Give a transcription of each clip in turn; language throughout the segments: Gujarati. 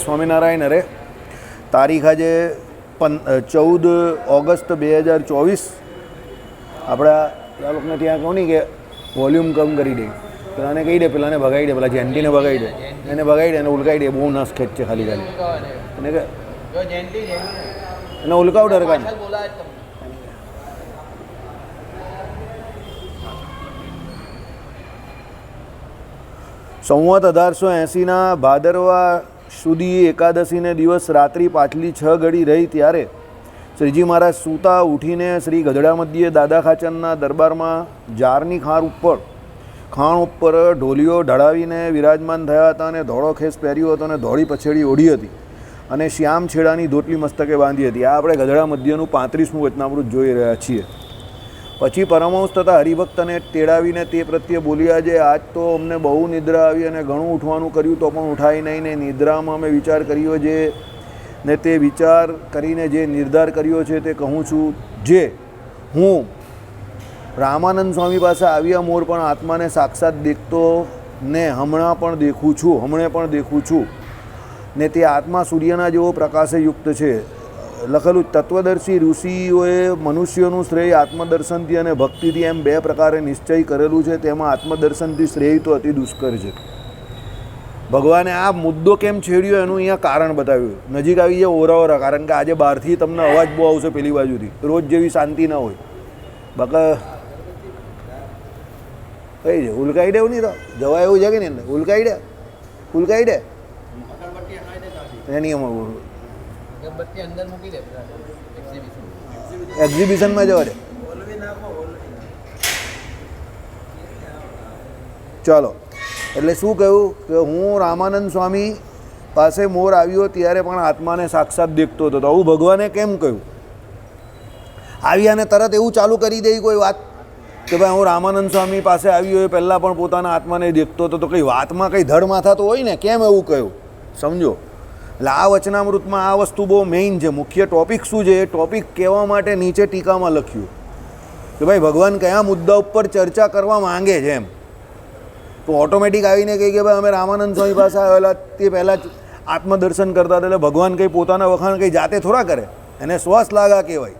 સ્વામિનારાયણ અરે તારીખ આજે 14 ઓગસ્ટ 2024 આપણા લોકોને ત્યાં કહું નહીં કે વોલ્યુમ કમ કરી દે, પેલાને કહી દે, પેલાને ભગાવી દે, પેલા જેન્ટીને ભગાવી દે, એને ભગાવી દે, એને ઉલકાવી દે, બહુ નસ ખેંચ છે ખાલી એને કે એને ઉલકાવ ડરકાને. સંવત 1880 ભાદરવા સુધી એકાદશીને દિવસ રાત્રિ પાછલી 6 ઘડી રહી ત્યારે શ્રીજી મહારાજ સૂતા ઉઠીને શ્રી ગઢડા મધ્યે દાદા ખાચરના દરબારમાં જારની ખાણ ઉપર ઢોલીઓ ઢળાવીને વિરાજમાન થયા હતા અને ધોળો ખેસ પહેર્યો હતો અને ધોળી પછેડી ઓઢી હતી અને શ્યામ છેડાની ધોતલી મસ્તકે બાંધી હતી. આ આપણે ગઢડા મધ્યનું 35મું વચનામૃત જોઈ રહ્યા છીએ. પછી પરમહંસ તથા હરિભક્તને તેડાવીને તે પ્રત્યે બોલ્યા જે આજ તો અમને બહુ નિદ્રા આવી અને ઘણું ઉઠવાનું કર્યું તો પણ ઉઠાય નહીં ને નિદ્રામાં અમે વિચાર કર્યો જે ને તે વિચાર કરીને જે નિર્ધાર કર્યો છે તે કહું છું જે હું રામાનંદ સ્વામી પાસે આવ્યા મોર પણ આત્માને સાક્ષાત દેખતો ને હમણાં પણ દેખું છું ને તે આત્મા સૂર્યના જેવો પ્રકાશે યુક્ત છે. લખેલું તત્વદર્શી ઋષિઓએ મનુષ્યોનું શ્રેય આત્મદર્શનથી અને ભક્તિથી એમ 2 પ્રકારે નિશ્ચય કરેલું છે. તેમાં આત્મદર્શનથી શ્રેય તો અતિ દુષ્કર છે. ભગવાને આ મુદ્દો કેમ છેડ્યો એનું અહીંયા કારણ બતાવ્યું. નજીક આવી જાય ઓરા, કારણ કે આજે બહારથી તમને અવાજ બહુ આવશે પેલી બાજુથી, રોજ જેવી શાંતિ ના હોય. બાકા કઈ છે ઉલકાઈ દેવું નહીં તો જવા એવું છે કે નહીં, ઉલકાઈ દે એની અમારું એક્ઝિબિશનમાં જવા દે. ચાલો, એટલે શું કહ્યું કે હું રામાનંદ સ્વામી પાસે મોર આવ્યો ત્યારે પણ આત્માને સાક્ષાત દેખતો હતો. આવું ભગવાને કેમ કહ્યું? આવ્યા ને તરત એવું ચાલુ કરી દઈ કોઈ વાત કે ભાઈ હું રામાનંદ સ્વામી પાસે આવ્યો એ પહેલાં પણ પોતાના આત્માને દેખતો હતો, તો કંઈ વાતમાં કંઈ ધડ માથા તો હોય ને, કેમ એવું કહ્યું સમજો. એટલે આ વચનામૃતમાં આ વસ્તુ બહુ મેઇન છે. મુખ્ય ટૉપિક શું છે એ ટૉપિક કહેવા માટે નીચે ટીકામાં લખ્યું કે ભાઈ ભગવાન કયા મુદ્દા ઉપર ચર્ચા કરવા માંગે છે એમ. તો ઓટોમેટિક આવીને કહે કે ભાઈ અમે રામાનંદ સ્વામી પાસે આવેલા તે પહેલાં જ આત્મદર્શન કરતા હતા. એટલે ભગવાન કંઈ પોતાના વખાણ કંઈ જાતે થોડા કરે, એને સ્વસ લાગા કહેવાય.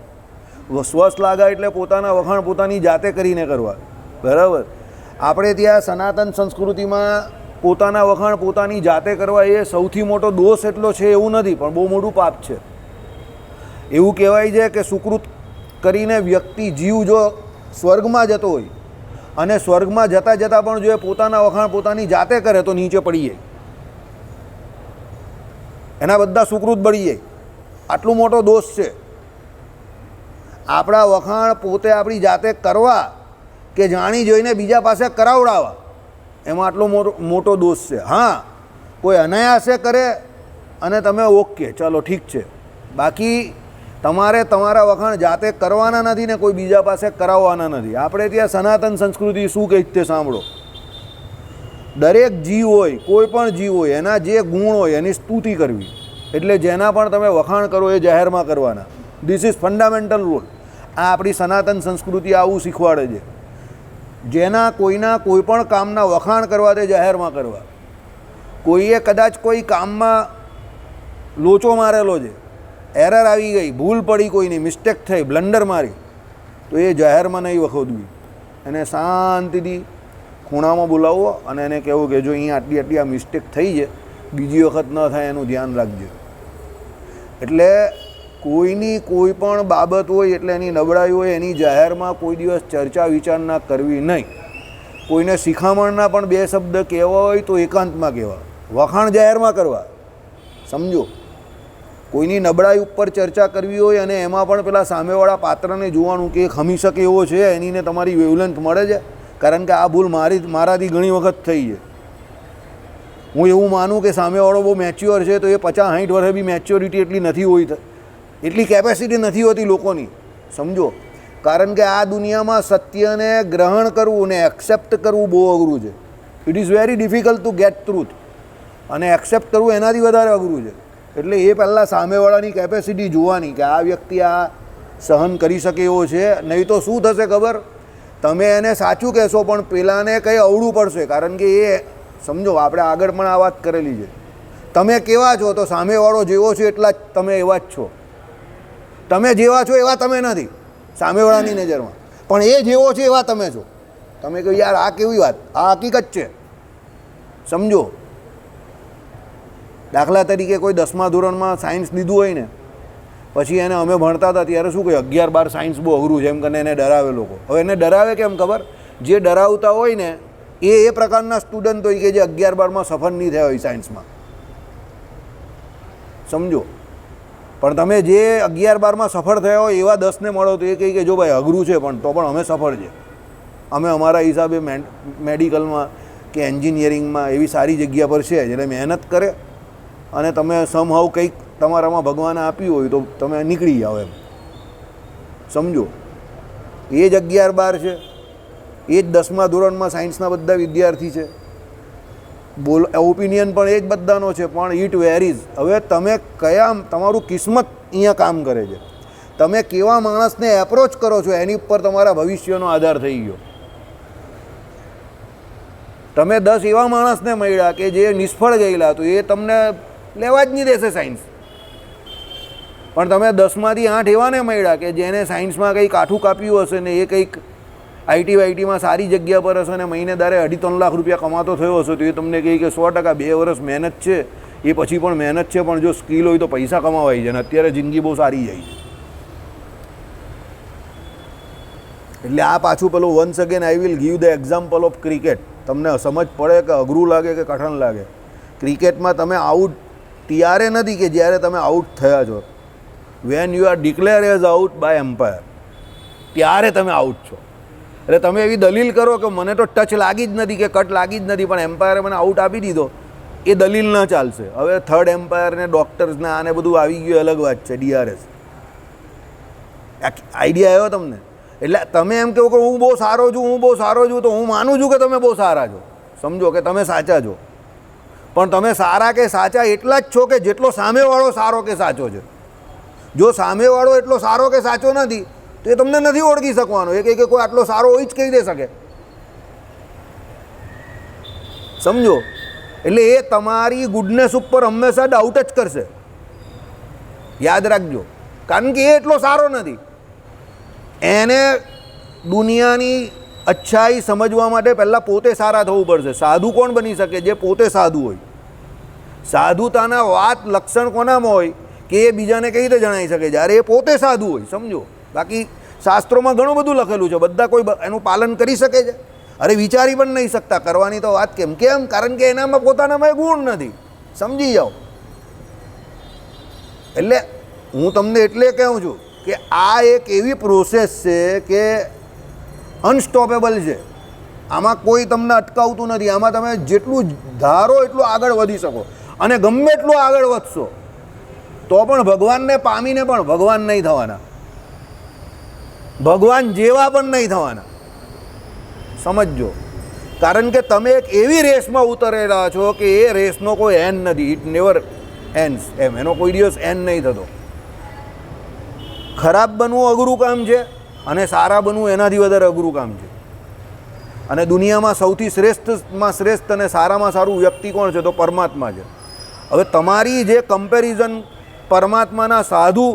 સ્વસ લાગા એટલે પોતાના વખાણ પોતાની જાતે કરીને કરવા, બરાબર. આપણે ત્યાં સનાતન સંસ્કૃતિમાં પોતાના વખાણ પોતાની જાતે કરવા એ સૌથી મોટો દોષ એટલો છે એવું નથી, પણ બહુ મોટું પાપ છે. એવું કહેવાય છે કે સુકૃત કરીને વ્યક્તિ જીવ જો સ્વર્ગમાં જતો હોય અને સ્વર્ગમાં જતાં પણ જો એ પોતાના વખાણ પોતાની જાતે કરે તો નીચે પડી જાય, એના બધા સુકૃત બળી જાય. આટલું મોટો દોષ છે. આપણા વખાણ પોતે આપણી જાતે કરવા કે જાણી જોઈને બીજા પાસે કરાવડાવવા, એમાં આટલો મોટો દોષ છે. હા, કોઈ અનાયાસે કરે અને તમે ઓકે ચાલો ઠીક છે, બાકી તમારે તમારા વખાણ જાતે કરવાના નથી ને કોઈ બીજા પાસે કરાવવાના નથી. આપણે ત્યાં સનાતન સંસ્કૃતિ શું કહે તે સાંભળો. દરેક જીવ હોય, કોઈ પણ જીવ હોય, એના જે ગુણ હોય એની સ્તુતિ કરવી. એટલે જેના પણ તમે વખાણ કરો એ જાહેરમાં કરવાના. This is fundamental rule. આ આપણી સનાતન સંસ્કૃતિ આવું શીખવાડે છે. જેના કોઈના કોઈ પણ કામના વખાણ કરવા તે જાહેરમાં કરવા. કોઈએ કદાચ કોઈ કામમાં લોચો મારેલો છે, એરર આવી ગઈ, ભૂલ પડી, કોઈની મિસ્ટેક થઈ, બ્લન્ડર મારી, તો એ જાહેરમાં નહીં વખોદવી. એને શાંતિથી ખૂણામાં બોલાવવો અને એને કહેવું કે જો અહીંયા આટલી આ મિસ્ટેક થઈ છે, બીજી વખત ન થાય એનું ધ્યાન રાખજો. એટલે કોઈની કોઈ પણ બાબત હોય એટલે એની નબળાઈ હોય એની જાહેરમાં કોઈ દિવસ ચર્ચા વિચારણા કરવી નહીં. કોઈને શિખામણના પણ 2 શબ્દ કહેવા હોય તો એકાંતમાં કહેવા, વખાણ જાહેરમાં કરવા. સમજો, કોઈની નબળાઈ ઉપર ચર્ચા કરવી હોય અને એમાં પણ પેલા સામેવાળા પાત્રને જોવાનું કે ખમી શકે એવો છે, એનીને તમારી વેવલેન્થ મળે છે. કારણ કે આ ભૂલ મારાથી ઘણી વખત થઈ છે. હું એવું માનું કે સામેવાળો બહુ મેચ્યોર છે તો એ 50-60 વર્ષે બી મેચ્યોરિટી એટલી નથી હોય, એટલી કેપેસિટી નથી હોતી લોકોની. સમજો, કારણ કે આ દુનિયામાં સત્યને ગ્રહણ કરવું ને એક્સેપ્ટ કરવું બહુ અઘરું છે. It is very difficult to gate truth, અને એક્સેપ્ટ કરવું એનાથી વધારે અઘરું છે. એટલે એ પહેલાં સામેવાળાની કેપેસિટી જોવાની કે આ વ્યક્તિ આ સહન કરી શકે એવો છે. નહીં તો શું થશે ખબર, તમે એને સાચું કહેશો પણ પેલાને કંઈ અવળું પડશે. કારણ કે એ સમજો, આપણે આગળ પણ આ વાત કરેલી છે તમે કેવા છો તો સામેવાળો જેવો છો એટલા જ તમે એવા જ છો. તમે જેવા છો એવા તમે નથી સામેવાળાની નજરમાં, પણ એ જેવો છે એવા તમે છો. તમે કહો યાર આ કેવી વાત, આ હકીકત છે, સમજો. દાખલા તરીકે કોઈ 10મા ધોરણમાં સાયન્સ લીધું હોય ને, પછી એને અમે ભણતા હતા ત્યારે શું કહે 11-12 સાયન્સ બહુ અઘરું છે એમ કરીને એને ડરાવે લોકો. હવે એને ડરાવે કેમ ખબર? જે ડરાવતા હોય ને એ પ્રકારના સ્ટુડન્ટ હોય કે જે 11-12માં સફળ નહીં થયા હોય સાયન્સમાં, સમજો. પણ તમે જે 11-12માં સફળ થયા હોય એવા 10ને મળો તો એ કહે કે જો ભાઈ અઘરું છે પણ તો પણ અમે સફળ છે, અમે અમારા હિસાબે મેડિકલમાં કે એન્જિનિયરિંગમાં એવી સારી જગ્યા પર છે, એટલે મહેનત કરે અને તમે સમહાવ કંઈક તમારામાં ભગવાને આપ્યું હોય તો તમે નીકળી જાઓ એમ, સમજો. એ જ 11-12 છે, એ જ 10મા ધોરણમાં સાયન્સના બધા વિદ્યાર્થી છે. ઓપિનિયન પણ એ જ બધાનો છે, પણ ઇટ વેરીઝ. હવે તમે કયા, તમારું કિસ્મત અહીંયા કામ કરે છે, તમે કેવા માણસને એપ્રોચ કરો છો એની ઉપર તમારા ભવિષ્યનો આધાર થઈ ગયો. તમે 10 એવા માણસને મળ્યા કે જે નિષ્ફળ ગયેલા, તો એ તમને લેવા જ નહીં દેશે સાયન્સ. પણ તમે 10માંથી 8 એવાને મળ્યા કે જેને સાયન્સમાં કંઈક કાઠું કાપ્યું હશે ને એ કંઈક આઈટીમાં સારી જગ્યા પર હશે ને મહિને દારે 2.5-3 લાખ રૂપિયા કમાતો થયો હશે, તો એ તમને કહે કે 100% 2 વર્ષ મહેનત છે, એ પછી પણ મહેનત છે, પણ જો સ્કિલ હોય તો પૈસા કમાવાય છે અને અત્યારે જિંદગી બહુ સારી જાય છે. એટલે આ પાછું પેલું once again I will give the example of cricket. તમને સમજ પડે કે અઘરું લાગે કે કઠણ લાગે. ક્રિકેટમાં તમે આઉટ ત્યારે નથી કે જ્યારે તમે આઉટ થયા છો. When you are declare as out by umpire, ત્યારે તમે આઉટ છો. એટલે તમે એવી દલીલ કરો કે મને તો ટચ લાગી જ નથી કે કટ લાગી જ નથી, પણ એમ્પાયરે મને આઉટ આપી દીધો, એ દલીલ ન ચાલશે. હવે થર્ડ એમ્પાયરને ડૉક્ટર્સને આને બધું આવી ગયું, અલગ વાત છે, DRS. આઈડિયા આવ્યો તમને? એટલે તમે એમ કહો કે હું બહુ સારો છું, હું બહુ સારો છું, તો હું માનું છું કે તમે બહુ સારા છો, સમજો કે તમે સાચા છો. પણ તમે સારા કે સાચા એટલા જ છો કે જેટલો સામેવાળો સારો કે સાચો છે. જો સામેવાળો એટલો સારો કે સાચો નથી તો એ તમને નથી ઓળખી શકવાનો. એ કહે કે કોઈ આટલો સારો હોય જ કહી દે શકે, સમજો. એટલે એ તમારી ગુડનેસ ઉપર હંમેશા ડાઉટ જ કરશે, યાદ રાખજો. કારણ કે એ એટલો સારો નથી. એને દુનિયાની અચ્છાઈ સમજવા માટે પહેલાં પોતે સારા થવું પડશે. સાધુ કોણ બની શકે? જે પોતે સાધુ હોય. સાધુતાના વાત લક્ષણ કોનામાં હોય કે એ બીજાને કઈ રીતે જણાવી શકે? જ્યારે એ પોતે સાધુ હોય, સમજો. બાકી શાસ્ત્રોમાં ઘણું બધું લખેલું છે, બધા કોઈ એનું પાલન કરી શકે છે? અરે વિચારી પણ નહીં શકતા. કરવાની તો વાત કેમ? કારણ કે એનામાં પોતાનામાં ગુણ નથી, સમજી જાઓ. એટલે હું તમને એટલે કહું છું કે આ એક એવી પ્રોસેસ છે કે અનસ્ટોપેબલ છે. આમાં કોઈ તમને અટકાવતું નથી. આમાં તમે જેટલું ધારો એટલું આગળ વધી શકો, અને ગમે એટલું આગળ વધશો તો પણ ભગવાનને પામીને પણ ભગવાન નહીં થવાના, ભગવાન જેવા પણ નહીં થવાના, સમજજો. કારણ કે તમે એક એવી રેસમાં ઉતરેલા છો કે એ રેસનો કોઈ એન્ડ નથી. It never ends. એમ એનો કોઈ દિવસ એન્ડ નહીં થતો. ખરાબ બનવું અઘરું કામ છે અને સારા બનવું એનાથી વધારે અઘરું કામ છે. અને દુનિયામાં સૌથી શ્રેષ્ઠમાં શ્રેષ્ઠ અને સારામાં સારું વ્યક્તિ કોણ છે? તો પરમાત્મા છે. હવે તમારી જે કમ્પેરિઝન પરમાત્માના સાધુ,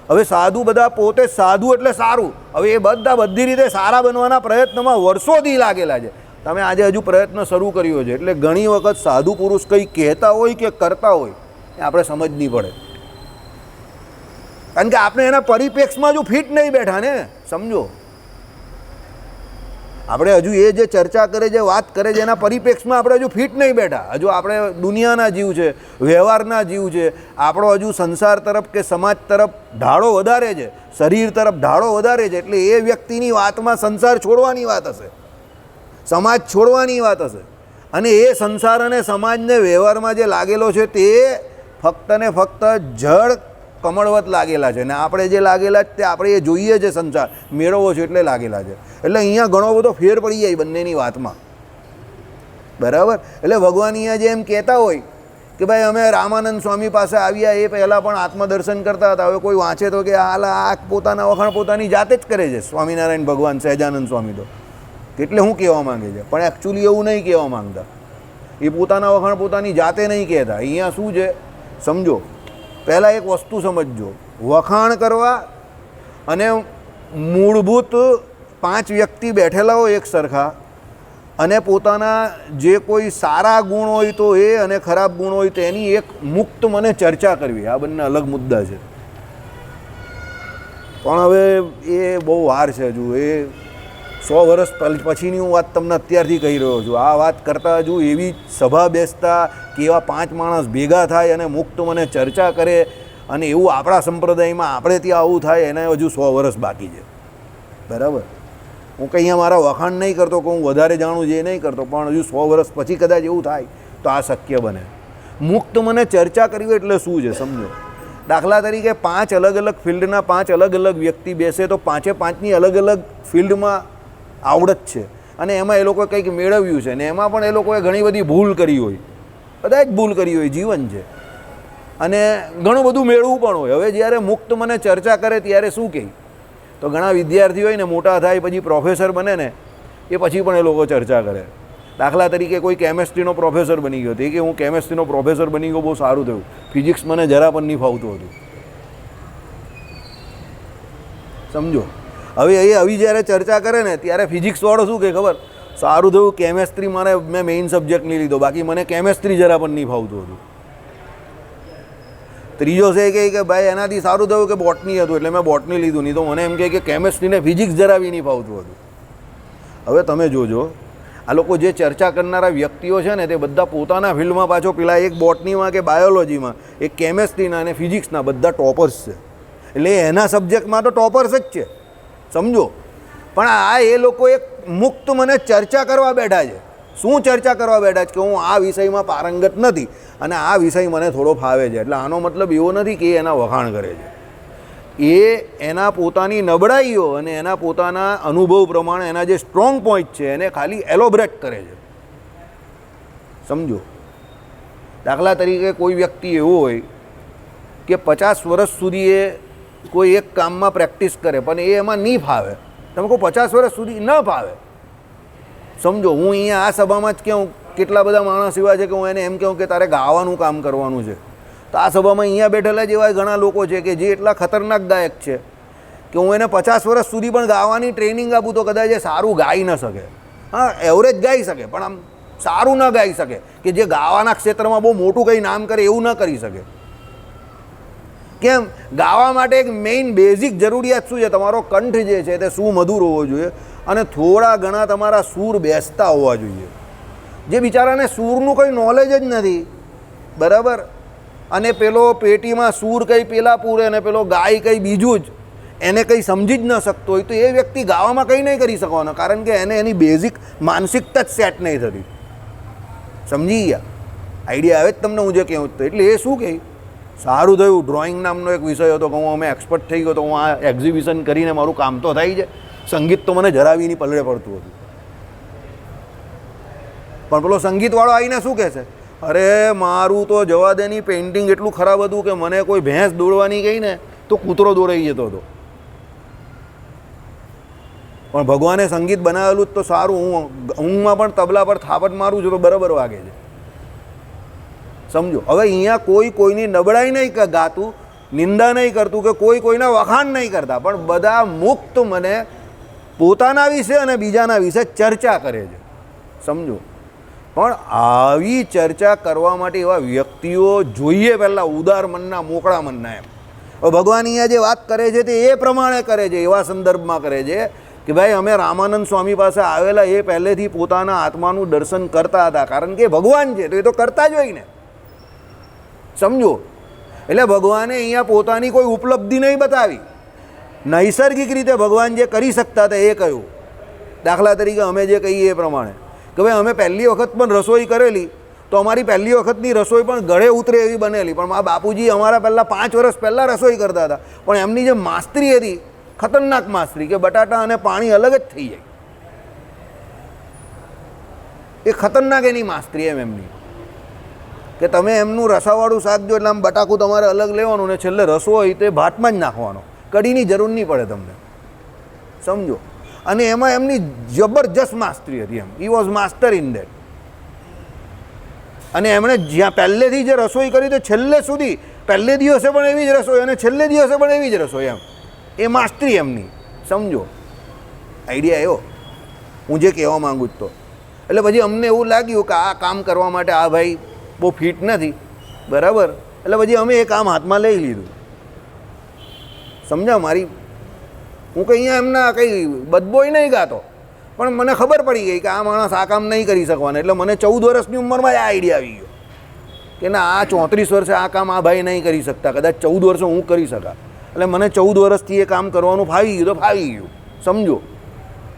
હવે સાધુ બધા પોતે સાધુ એટલે સારું. હવે એ બધા બધી રીતે સારા બનવાના પ્રયત્નમાં વર્ષોથી લાગેલા છે. તમે આજે હજુ પ્રયત્ન શરૂ કર્યો છે. એટલે ઘણી વખત સાધુ પુરુષ કંઈ કહેતા હોય કે કરતા હોય એ આપણે સમજવી પડે. કારણ કે આપણે એના પરિપ્રેક્ષમાં જો ફિટ નહીં બેઠા ને, સમજો. આપણે હજુ એ જે ચર્ચા કરે છે, વાત કરે છે, એના પરિપ્રેક્ષમાં આપણે હજુ ફિટ નહીં બેઠા. હજુ આપણે દુનિયાના જીવ છે, વ્યવહારના જીવ છે. આપણો હજુ સંસાર તરફ કે સમાજ તરફ ઢાળો વધારે છે, શરીર તરફ ઢાળો વધારે છે. એટલે એ વ્યક્તિની વાતમાં સંસાર છોડવાની વાત હશે, સમાજ છોડવાની વાત હશે. અને એ સંસાર અને સમાજને વ્યવહારમાં જે લાગેલો છે તે ફક્ત ને ફક્ત જળ કમળવત લાગેલા છે. ને આપણે જે લાગેલા છે તે આપણે એ જોઈએ છે, સંસાર મેળવવો છે એટલે લાગેલા છે. એટલે અહીંયા ઘણો બધો ફેર પડી જાય બંનેની વાતમાં, બરાબર. એટલે ભગવાન અહીંયા જે એમ કહેતા હોય કે ભાઈ અમે રામાનંદ સ્વામી પાસે આવ્યા, એ પહેલાં પણ આત્મદર્શન કરતા હતા. હવે કોઈ વાંચે તો કે આ પોતાના વખાણ પોતાની જાતે જ કરે છે સ્વામિનારાયણ ભગવાન સહેજાનંદ સ્વામી તો. એટલે શું કહેવા માંગે છે? પણ એકચ્યુઅલી એવું નહીં કહેવા માંગતા. એ પોતાના વખાણ પોતાની જાતે નહીં કહેતા. અહીંયા શું છે સમજો, પહેલાં એક વસ્તુ સમજજો, વખાણ કરવા અને મૂળભૂત 5 વ્યક્તિ બેઠેલા હોય એક સરખા, અને પોતાના જે કોઈ સારા ગુણ હોય તો એ અને ખરાબ ગુણ હોય તો એની એક મુક્ત મને ચર્ચા કરવી, આ બંને અલગ મુદ્દા છે. પણ હવે એ બહુ વાર છે. હજુ એ 100 વર્ષ પછીની હું વાત તમને અત્યારથી કહી રહ્યો છું. આ વાત કરતાં હજુ એવી સભા બેસતા કે એવા 5 માણસ ભેગા થાય અને મુક્ત મને ચર્ચા કરે અને એવું આપણા સંપ્રદાયમાં આપણે ત્યાં આવું થાય એને હજુ 100 વર્ષ બાકી છે. બરાબર, હું કંઈ અહીંયા મારા વખાણ નહીં કરતો કે હું વધારે જાણું જે નહીં કરતો, પણ હજુ 100 વર્ષ પછી કદાચ એવું થાય તો આ શક્ય બને. મુક્ત મને ચર્ચા કરવી એટલે શું છે સમજો. દાખલા તરીકે 5 અલગ અલગ ફિલ્ડના 5 અલગ અલગ વ્યક્તિ બેસે તો 5ની અલગ અલગ ફિલ્ડમાં આવડત છે અને એમાં એ લોકોએ કંઈક મેળવ્યું છે ને એમાં પણ એ લોકોએ ઘણી બધી ભૂલ કરી હોય, કદાચ ભૂલ કરી હોય, જીવન છે, અને ઘણું બધું મેળવવું પણ હોય. હવે જ્યારે મુક્ત મને ચર્ચા કરે ત્યારે શું કહે, તો ઘણા વિદ્યાર્થીઓ હોય ને મોટા થાય પછી પ્રોફેસર બને ને એ પછી પણ એ લોકો ચર્ચા કરે. દાખલા તરીકે કોઈ કેમેસ્ટ્રીનો પ્રોફેસર બની ગયો તે કે હું કેમેસ્ટ્રીનો પ્રોફેસર બની ગયો, બહુ સારું થયું, ફિઝિક્સ મને જરા પણ નહીં ફાવતું હતું. સમજો, હવે એ આવી જ્યારે ચર્ચા કરે ને ત્યારે ફિઝિક્સવાળો શું કહે ખબર, સારું થયું કેમેસ્ટ્રી મેં મેઇન સબ્જેક્ટ નહીં લીધો, બાકી મને કેમેસ્ટ્રી જરા પણ નહીં ફાવતું હતું. ત્રીજો છે કે ભાઈ એનાથી સારું થયું કે બોટની હતું એટલે મેં બોટની લીધું, નહીં તો મને એમ કહે કે કેમેસ્ટ્રીને ફિઝિક્સ જરા બી નહીં ફાવતું હતું. હવે તમે જોજો, આ લોકો જે ચર્ચા કરનારા વ્યક્તિઓ છે ને તે બધા પોતાના ફિલ્ડમાં પાછો પેલા એક બોટનીમાં કે બાયોલોજીમાં, એક કેમેસ્ટ્રીના અને ફિઝિક્સના બધા ટોપર્સ છે. એટલે એના સબ્જેક્ટમાં તો ટોપર્સ જ છે સમજો. પણ આ એ લોકો એક મુક્ત મને ચર્ચા કરવા બેઠા છે. શું ચર્ચા કરવા બેઠા છે કે હું આ વિષયમાં પારંગત નથી અને આ વિષય મને થોડો ફાવે છે. એટલે આનો મતલબ એવો નથી કે એના વખાણ કરે છે, એ એના પોતાની નબળાઈઓ અને એના પોતાના અનુભવ પ્રમાણે એના જે સ્ટ્રોંગ પોઈન્ટ છે એને ખાલી એલોબરેટ કરે છે. સમજો, દાખલા તરીકે કોઈ વ્યક્તિ એવો હોય કે 50 વર્ષ સુધી એ કોઈ એક કામમાં પ્રેક્ટિસ કરે પણ એ એમાં નહીં ફાવે. તમે કહો 50 વર્ષ સુધી ન ફાવે, સમજો હું અહીંયા આ સભામાં જ કહું, કેટલા બધા માણસ એવા છે કે હું એને એમ કહું કે તારે ગાવાનું કામ કરવાનું છે, તો આ સભામાં અહીંયા બેઠેલા જેવા ઘણા લોકો છે કે જે એટલા ખતરનાક ગાયક છે કે હું એને 50 વર્ષ સુધી પણ ગાવાની ટ્રેનિંગ આપું તો કદાચ એ સારું ગાઈ ન શકે. હા, એવરેજ ગાઈ શકે પણ આમ સારું ન ગાઈ શકે, કે જે ગાવાના ક્ષેત્રમાં બહુ મોટું કંઈ નામ કરે એવું ન કરી શકે. કેમ? ગાવા માટે એક મેઇન બેઝિક જરૂરિયાત શું છે, તમારો કંઠ જે છે તે સુમધુર હોવો જોઈએ અને થોડા ઘણા તમારા સૂર બેસતા હોવા જોઈએ. જે બિચારાને સૂરનું કંઈ નોલેજ જ નથી, બરાબર, અને પેલો પેટીમાં સૂર કંઈ પેલા પૂરે અને પેલો ગાય કંઈ બીજું જ, એને કંઈ સમજી જ ન શકતો હોય તો એ વ્યક્તિ ગાવામાં કંઈ નહીં કરી શકવાનો, કારણ કે એને એની બેઝિક માનસિકતા જ સેટ નહીં થતી. સમજી ગયા? આઈડિયા આવે જ તમને હું જે કહું. એટલે એ શું કહે, સારું થયું ડ્રોઈંગ નામનો એક વિષય હતો કે હું અમે એક્સપર્ટ થઈ ગયો તો હું આ એક્ઝિબિશન કરીને મારું કામ તો થાય છે, સંગીત તો મને જરાવી નહીં પલળે પડતું હતું. પણ પેલો સંગીતવાળો આવીને શું કહેશે, અરે મારું તો જવા દેની પેઇન્ટિંગ એટલું ખરાબ હતું કે મને કોઈ ભેંસ દોડવાની કહી ને તો કૂતરો દોડાઈ જતો હતો. પણ ભગવાને સંગીત બનાવેલું જ તો સારું, હું ઊંઘમાં પણ તબલા પર થાપટ મારું છું તો બરાબર વાગે છે. સમજો, હવે અહીંયા કોઈ કોઈની નબળાઈ નહીં ગાતું, નિંદા નહીં કરતું કે કોઈ કોઈના વખાણ નહીં કરતા, પણ બધા મુક્ત મને પોતાના વિશે અને બીજાના વિશે ચર્ચા કરે છે. સમજો, પણ આવી ચર્ચા કરવા માટે એવા વ્યક્તિઓ જોઈએ, પહેલાં ઉદાર મનના, મોકળા મનના. એમ હવે ભગવાન અહીંયા જે વાત કરે છે તે એ પ્રમાણે કરે છે, એવા સંદર્ભમાં કરે છે કે ભાઈ અમે રામાનંદ સ્વામી પાસે આવેલા એ પહેલેથી પોતાના આત્માનું દર્શન કરતા હતા, કારણ કે ભગવાન છે તો એ તો કરતા જ હોય ને. સમજો, એટલે ભગવાને અહીંયા પોતાની કોઈ ઉપલબ્ધિ નહીં બતાવી, નૈસર્ગિક રીતે ભગવાન જે કરી શકતા હતા એ કહ્યું. દાખલા તરીકે અમે જે કહીએ એ પ્રમાણે કે ભાઈ અમે પહેલી વખત પણ રસોઈ કરેલી તો અમારી પહેલી વખતની રસોઈ પણ ગળે ઉતરે એવી બનેલી, પણ મારા બાપુજી અમારા પહેલાં 5 વર્ષ પહેલાં રસોઈ કરતા હતા, પણ એમની જે માસ્તરી હતી ખતરનાક માસ્તરી, કે બટાટા અને પાણી અલગ જ થઈ જાય, એ ખતરનાક એની માસ્તરી એમ એમની, કે તમે એમનું રસાવાળું શાક જો એટલે આમ બટાકું તમારે અલગ લેવાનું ને છેલ્લે રસો હોય તે ભાતમાં જ નાખવાનો, કઢીની જરૂર નહીં પડે તમને. સમજો, અને એમાં એમની જબરજસ્ત માસ્તરી હતી, એમ he was master in that. અને એમણે જ્યાં પહેલેથી જે રસોઈ કરી તો છેલ્લે સુધી પહેલે દિવસે પણ એવી જ રસોઈ અને છેલ્લે દિવસે પણ એવી જ રસોઈ, એમ એ માસ્ટરી એમની. સમજો આઈડિયા એવો હું જે કહેવા માગું તો. એટલે પછી અમને એવું લાગ્યું કે આ કામ કરવા માટે આ ભાઈ બહુ ફિટ નથી, બરાબર. એટલે પછી અમે એ કામ હાથમાં લઈ લીધું. સમજા મારી, હું કંઈ અહીંયા એમના કંઈ બદબોય નહીં ગાતો, પણ મને ખબર પડી ગઈ કે આ માણસ આ કામ નહીં કરી શકવાના. એટલે મને 14 વર્ષની ઉંમરમાં આ આઈડિયા આવી ગયો કે ના, આ 34 વર્ષે આ કામ આ ભાઈ નહીં કરી શકતા, કદાચ 14 વર્ષે હું કરી શકા. એટલે મને 14 વર્ષથી એ કામ કરવાનું ફાવી ગયું તો ફાવી ગયું. સમજો,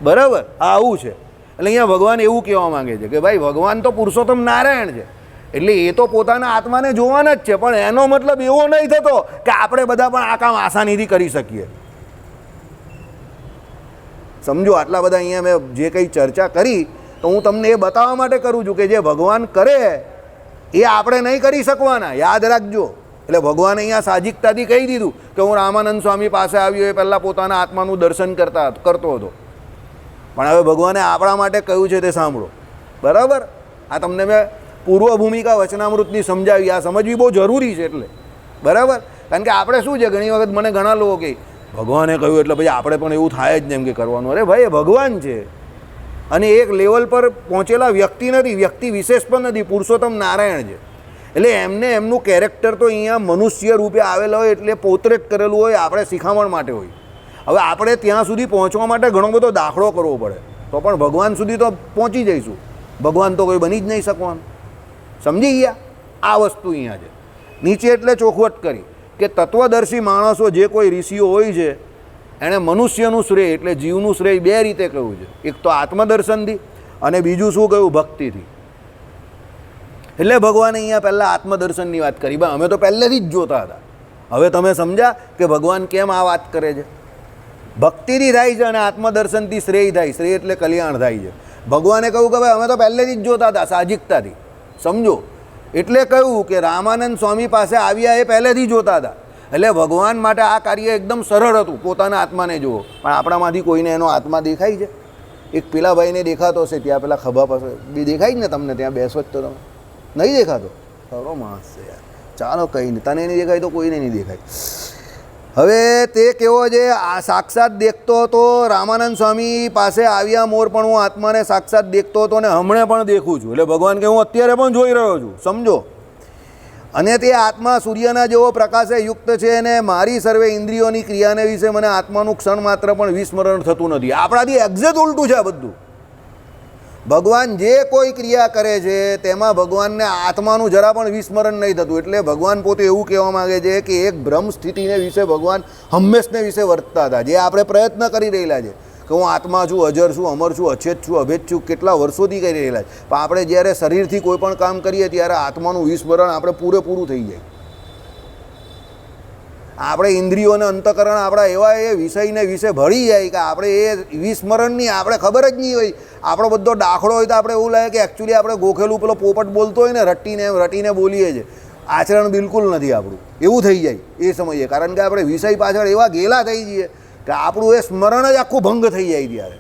બરાબર. આ આવું છે. એટલે અહીંયા ભગવાન એવું કહેવા માગે છે કે ભાઈ ભગવાન તો પુરુષોત્તમ નારાયણ છે, એટલે એ તો પોતાના આત્માને જોવાના જ છે, પણ એનો મતલબ એવો નહીં થતો કે આપણે બધા પણ આ કામ આસાનીથી કરી શકીએ. સમજો, આટલા બધા અહીંયા મેં જે કંઈ ચર્ચા કરી તો હું તમને એ બતાવવા માટે કરું છું કે જે ભગવાન કરે એ આપણે નહીં કરી શકવાના, યાદ રાખજો. એટલે ભગવાને અહીંયા સાહજિકતાથી કહી દીધું કે હું રામાનંદ સ્વામી પાસે આવ્યો એ પહેલાં પોતાના આત્માનું દર્શન કરતો હતો, પણ હવે ભગવાને આપણા માટે કહ્યું છે તે સાંભળો, બરાબર. આ તમને મેં પૂર્વ ભૂમિકા વચનામૃતની સમજાવી, આ સમજવી બહુ જરૂરી છે. એટલે બરાબર, કારણ કે આપણે શું છે, ઘણી વખત મને ઘણા લોકો કહે ભગવાને કહ્યું એટલે ભાઈ આપણે પણ એવું થાય જ ને એમ કે કરવાનું. અરે ભાઈ, એ ભગવાન છે અને એક લેવલ પર પહોંચેલા વ્યક્તિ નથી, વ્યક્તિ વિશેષ પણ નથી, પુરુષોત્તમ નારાયણ છે. એટલે એમને એમનું કેરેક્ટર તો અહીંયા મનુષ્ય રૂપે આવેલા હોય, એટલે પોતરેટ કરેલું હોય, આપણે શિખામણ માટે હોય. હવે આપણે ત્યાં સુધી પહોંચવા માટે ઘણો બધો દાખલો કરવો પડે, તો પણ ભગવાન સુધી તો પહોંચી જઈશું. ભગવાન તો કોઈ બની જ નહીં શકવાનું. સમજી ગયા? આ વસ્તુ અહીંયા છે. નીચે એટલે ચોખવટ કરી કે તત્વદર્શી માણસો જે કોઈ ઋષિઓ હોય છે એણે મનુષ્યનું શ્રેય એટલે જીવનું શ્રેય બે રીતે કહ્યું છે. એક તો આત્મદર્શનથી અને બીજું શું કહ્યું? ભક્તિથી. એટલે ભગવાને અહીંયા પહેલાં આત્મદર્શનની વાત કરી. અમે તો પહેલેથી જ જોતા હતા. હવે તમે સમજ્યા કે ભગવાન કેમ આ વાત કરે છે? ભક્તિથી થાય છે અને આત્મદર્શનથી શ્રેય થાય. શ્રેય એટલે કલ્યાણ થાય છે. ભગવાને કહ્યું કે ભાઈ અમે તો પહેલેથી જ જોતા હતા, સાહજિકતાથી. સમજો, એટલે કહ્યું કે રામાનંદ સ્વામી પાસે આવ્યા એ પહેલેથી જોતા હતા. એટલે ભગવાન માટે આ કાર્ય એકદમ સરળ હતું, પોતાના આત્માને જુઓ. પણ આપણામાંથી કોઈને એનો આત્મા દેખાય છે? એક પેલા ભાઈને દેખાતો હશે ત્યાં, પેલા ખભા પાસે બી દેખાય જ ને તમને, ત્યાં બેસો જ તો તમે નહીં દેખાતો? ખરો માણસ છે યાર. ચાલો કંઈ નહીં, તને નહીં દેખાય તો કોઈને નહીં દેખાય. હવે તે કેવો છે? આ સાક્ષાત દેખતો હતો. રામાનંદ સ્વામી પાસે આવ્યા મોર, પણ હું આત્માને સાક્ષાત દેખતો હતો અને હમણાં પણ દેખું છું. એટલે ભગવાન કે હું અત્યારે પણ જોઈ રહ્યો છું. સમજો, અને તે આત્મા સૂર્યના જેવો પ્રકાશે યુક્ત છે અને મારી સર્વે ઇન્દ્રિયોની ક્રિયાને વિશે મને આત્માનું ક્ષણ માત્ર પણ વિસ્મરણ થતું નથી. આપણાથી એક્ઝેક્ટ ઉલટું છે આ બધું. ભગવાન જે કોઈ ક્રિયા કરે છે તેમાં ભગવાનને આત્માનું જરા પણ વિસ્મરણ નહીં થતું. એટલે ભગવાન પોતે એવું કહેવા માગે છે કે એક બ્રહ્મ સ્થિતિને વિશે ભગવાન હંમેશને વિશે વર્તતા હતા, જે આપણે પ્રયત્ન કરી રહેલા છે કે હું આત્મા છું, અજર છું, અમર છું, અછેદ છું, અભેદ છું, કેટલા વર્ષોથી કરી રહેલા છે. પણ આપણે જ્યારે શરીરથી કોઈ પણ કામ કરીએ ત્યારે આત્માનું વિસ્મરણ આપણે પૂરેપૂરું થઈ જાય. આપણે ઇન્દ્રિયોને અંતકરણ આપણા એવા એ વિષયને વિશે ભળી જાય કે આપણે એ વિસ્મરણની આપણે ખબર જ નહીં હોય. આપણો બધો દાખલો હોય તો આપણે એવું લાગે કે એકચ્યુઅલી આપણે ગોખેલું પેલો પોપટ બોલતો હોય ને, રટીને બોલીએ છીએ. આચરણ બિલકુલ નથી આપણું, એવું થઈ જાય એ સમયે. કારણ કે આપણે વિષય પાછળ એવા ગેલા થઈ જઈએ કે આપણું એ સ્મરણ જ આખું ભંગ થઈ જાય.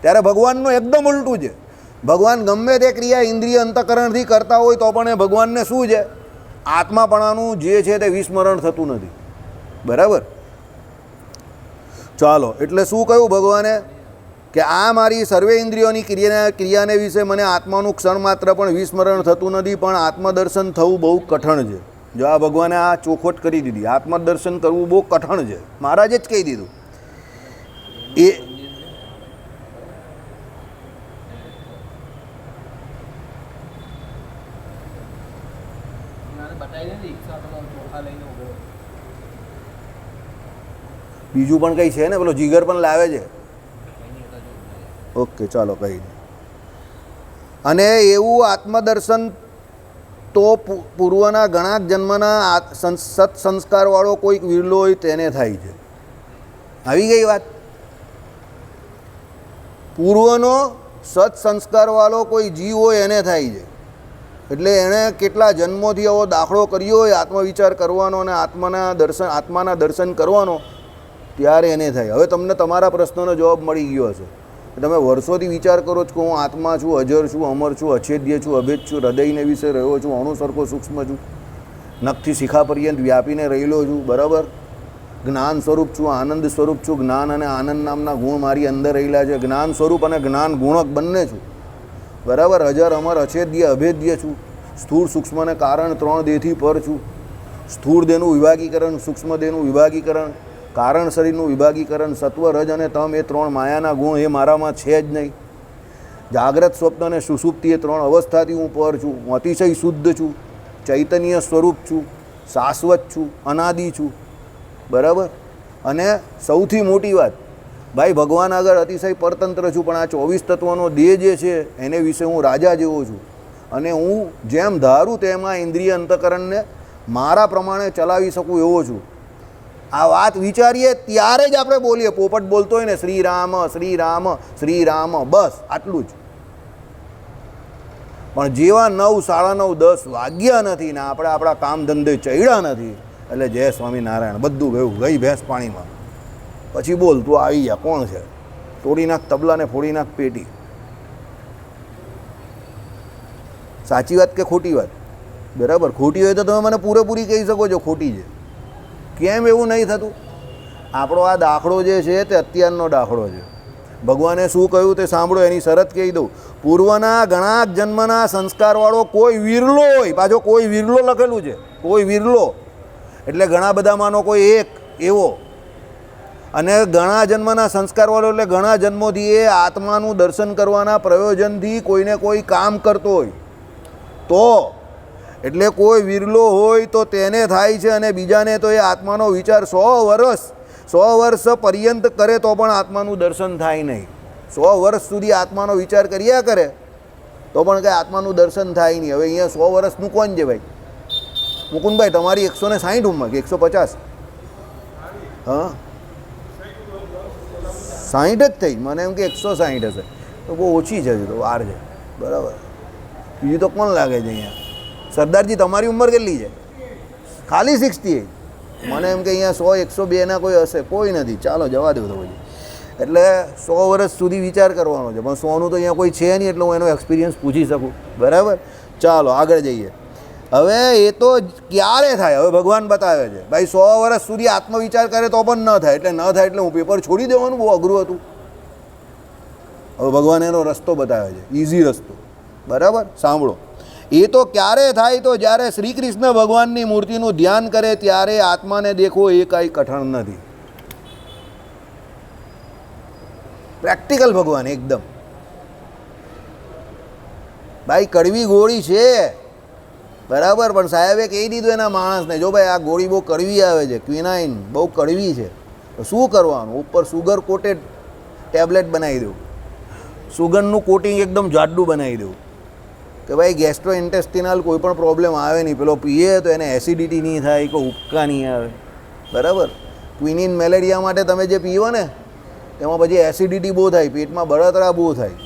ત્યારે ભગવાનનું એકદમ ઉલટું છે. ભગવાન ગમે તે ક્રિયા ઇન્દ્રિય અંતકરણથી કરતા હોય તો પણ એ ભગવાનને શું છે? આત્માપણાનું જે છે તે વિસ્મરણ થતું નથી. બરાબર? ચાલો, એટલે શું કહ્યું ભગવાને કે આ મારી સર્વે ઇન્દ્રિયોની ક્રિયાને વિશે મને આત્માનું ક્ષણ માત્ર પણ વિસ્મરણ થતું નથી, પણ આત્મદર્શન થવું બહુ કઠણ છે. જો આ ભગવાને આ ચોખવટ કરી દીધી, આત્મદર્શન કરવું બહુ કઠણ છે. મહારાજે જ કહી દીધું. એ બીજું પણ કંઈ છે ને, પેલો જીગર પણ લાવે છે. ઓકે, ચાલો કંઈ નહીં. અને એવું આત્મદર્શન તો પૂર્વના ઘણા જન્મના સત્સંસ્કારવાળો કોઈક વિરલો હોય તેને થાય છે. આવી ગઈ વાત? પૂર્વનો સત્સંસ્કારવાળો કોઈ જીવ હોય એને થાય છે. એટલે એણે કેટલા જન્મોથી આવો દાખલો કર્યો હોય આત્મવિચાર કરવાનો અને આત્માના દર્શન કરવાનો, ત્યારે એને થાય. હવે તમને તમારા પ્રશ્નનો જવાબ મળી ગયો હશે તમે વર્ષોથી વિચાર કરો છો કે હું આત્મા છું, અજર છું, અમર છું, અછેદ્ય છું, અભેદ છું, હૃદયને વિશે રહ્યો છું, અણુ સરખો સૂક્ષ્મ છું, નખથી શિખા પર્યંત વ્યાપીને રહેલો છું, બરાબર, જ્ઞાન સ્વરૂપ છું, આનંદ સ્વરૂપ છું, જ્ઞાન અને આનંદ નામના ગુણ મારી અંદર રહેલા છે, જ્ઞાન સ્વરૂપ અને જ્ઞાન ગુણક બંને છું, બરાબર, અજર અમર અછેદ્ય અભેદ્ય છું, સ્થૂળ સૂક્ષ્મને કારણ 3 દેહથી પર છું, સ્થૂળ દેહનું વિભાગીકરણ, સૂક્ષ્મ દેહનું વિભાગીકરણ, કારણ શરીરનું વિભાગીકરણ, સત્વ રજ અને તમ એ 3 માયાના ગુણ એ મારામાં છે જ નહીં. જાગ્રત સ્વપ્ન અને સુષુપ્તિ એ 3 અવસ્થાથી હું પર છું. હું અતિશય શુદ્ધ છું, ચૈતન્ય સ્વરૂપ છું, શાશ્વત છું, અનાદિ છું, બરાબર. અને સૌથી મોટી વાત, ભાઈ ભગવાન આગળ અતિશય પરતંત્ર છું, પણ આ 24 તત્વનો દેહ જે છે એને વિશે હું રાજા જેવો છું, અને હું જેમ ધારું તેમાં ઇન્દ્રિય અંતકરણને મારા પ્રમાણે ચલાવી શકું એવો છું. આ વાત વિચારીએ ત્યારે જ આપણે બોલીએ. પોપટ બોલતો હોય ને, શ્રી રામ શ્રી રામ શ્રી રામ, બસ આટલું જ. પણ જેવા 9, 9:30, 10 વાગ્યા નથી ને આપણે આપણા કામ ધંધે ચડ્યા નથી એટલે જય સ્વામિનારાયણ બધું ગયું, ગઈ ભેંસ પાણીમાં. પછી બોલ, તું આવી જા, કોણ છે? તોડી નાખ તબલાને, ફોડી નાખ પેટી. સાચી વાત કે ખોટી વાત? બરાબર. ખોટી હોય તો તમે મને પૂરેપૂરી કહી શકો છો ખોટી છે. કેમ એવું નહીં થતું? આપણો આ દાખલો જે છે તે અત્યારનો દાખલો છે. ભગવાને શું કહ્યું તે સાંભળો, એની શરત કહી દઉં. પૂર્વના ઘણા જન્મના સંસ્કારવાળો કોઈ વિરલો હોય, પાછો કોઈ વિરલો લખેલું છે, કોઈ વિરલો એટલે ઘણા બધામાંનો કોઈ એક એવો, અને ઘણા જન્મના સંસ્કારવાળો એટલે ઘણા જન્મોથી એ આત્માનું દર્શન કરવાના પ્રયોજનથી કોઈને કોઈ કામ કરતો હોય તો, એટલે કોઈ વિરલો હોય તો તેને થાય છે, અને બીજાને તો એ આત્માનો વિચાર 100 વર્ષ પર્યંત કરે તો પણ આત્માનું દર્શન થાય નહીં. 100 વર્ષ સુધી આત્માનો વિચાર કર્યા કરે તો પણ કંઈ આત્માનું દર્શન થાય નહીં. હવે અહીંયા 100 વર્ષનું કોણ છે ભાઈ? મુકુંદભાઈ, તમારી 160 ઉંમર કે 150? હા, 60 જ થઈ. મને એમ કે 160 હશે, તો બહુ ઓછી છે, હજુ તો વાર છે, બરાબર. બીજું તો કોણ લાગે છે અહીંયા? સરદારજી, તમારી ઉંમર કેટલી છે? ખાલી 68. મને એમ કે અહીંયા 100, 102 કોઈ હશે, કોઈ નથી. ચાલો જવા દો તો પછી. એટલે 100 વર્ષ સુધી વિચાર કરવાનો છે, પણ 100નું તો અહીંયા કોઈ છે નહીં, એટલે હું એનો એક્સપિરિયન્સ પૂછી શકું, બરાબર. ચાલો આગળ જઈએ. હવે એ તો ક્યારે થાય? હવે ભગવાન બતાવે છે ભાઈ 100 વર્ષ સુધી આત્મવિચાર કરે તો પણ ન થાય, એટલે ન થાય એટલે હું પેપર છોડી દેવાનું, બહુ અઘરું હતું. હવે ભગવાન એનો રસ્તો બતાવે છે, ઇઝી રસ્તો, બરાબર. સાંભળો. એ તો ક્યારે થાય? તો જ્યારે શ્રી કૃષ્ણ ભગવાનની મૂર્તિનું ધ્યાન કરે ત્યારે આત્માને દેખવો એ કાંઈ કઠણ નથી. પ્રેક્ટિકલ ભગવાન એકદમ. ભાઈ કડવી ગોળી છે, બરાબર, પણ સાહેબે કહી દીધું એના માણસને, જો ભાઈ આ ગોળી બહુ કડવી આવે છે, ક્વિનાઇન બહુ કડવી છે, તો શું કરવાનું? ઉપર સુગર કોટેડ ટેબ્લેટ બનાવી દઉં, સુગરનું કોટિંગ એકદમ જાડું બનાવી દઉં કે ભાઈ ગેસ્ટ્રો ઇન્ટેસ્ટિનલ કોઈ પણ પ્રોબ્લેમ આવે નહીં. પેલો પીએ તો એને એસિડિટી નહીં થાય, કોઈ ઉપકા નહીં આવે, બરાબર. ક્વિનિન મેલેરિયા માટે તમે જે પીવો ને તેમાં પછી એસિડિટી બહુ થાય, પેટમાં બળતરા બહુ થાય,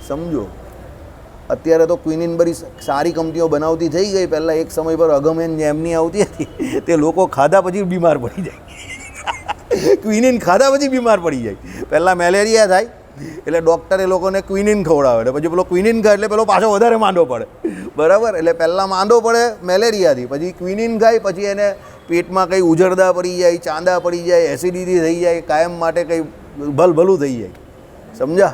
સમજો. અત્યારે તો ક્વિનિન બધી સારી કંપનીઓ બનાવતી થઈ ગઈ. પહેલાં એક સમય પર અગમેન જેમની આવતી હતી, તે લોકો ખાધા પછી બીમાર પડી જાય. ક્વિનિન ખાધા પછી બીમાર પડી જાય. પહેલાં મેલેરિયા થાય એટલે ડૉક્ટર એ લોકોને ક્વિનિન ખવડાવે, એટલે પછી પેલો ક્વિનિન ખાય એટલે પેલો પાછો વધારે માંદો પડે, બરાબર. એટલે પહેલાં માંદો પડે મેલેરિયાથી, પછી ક્વિનિન ખાય, પછી એને પેટમાં કંઈ ઉજરદા પડી જાય, ચાંદા પડી જાય, એસિડિટી થઈ જાય, કાયમ માટે કંઈ ભલભલું થઈ જાય, સમજા.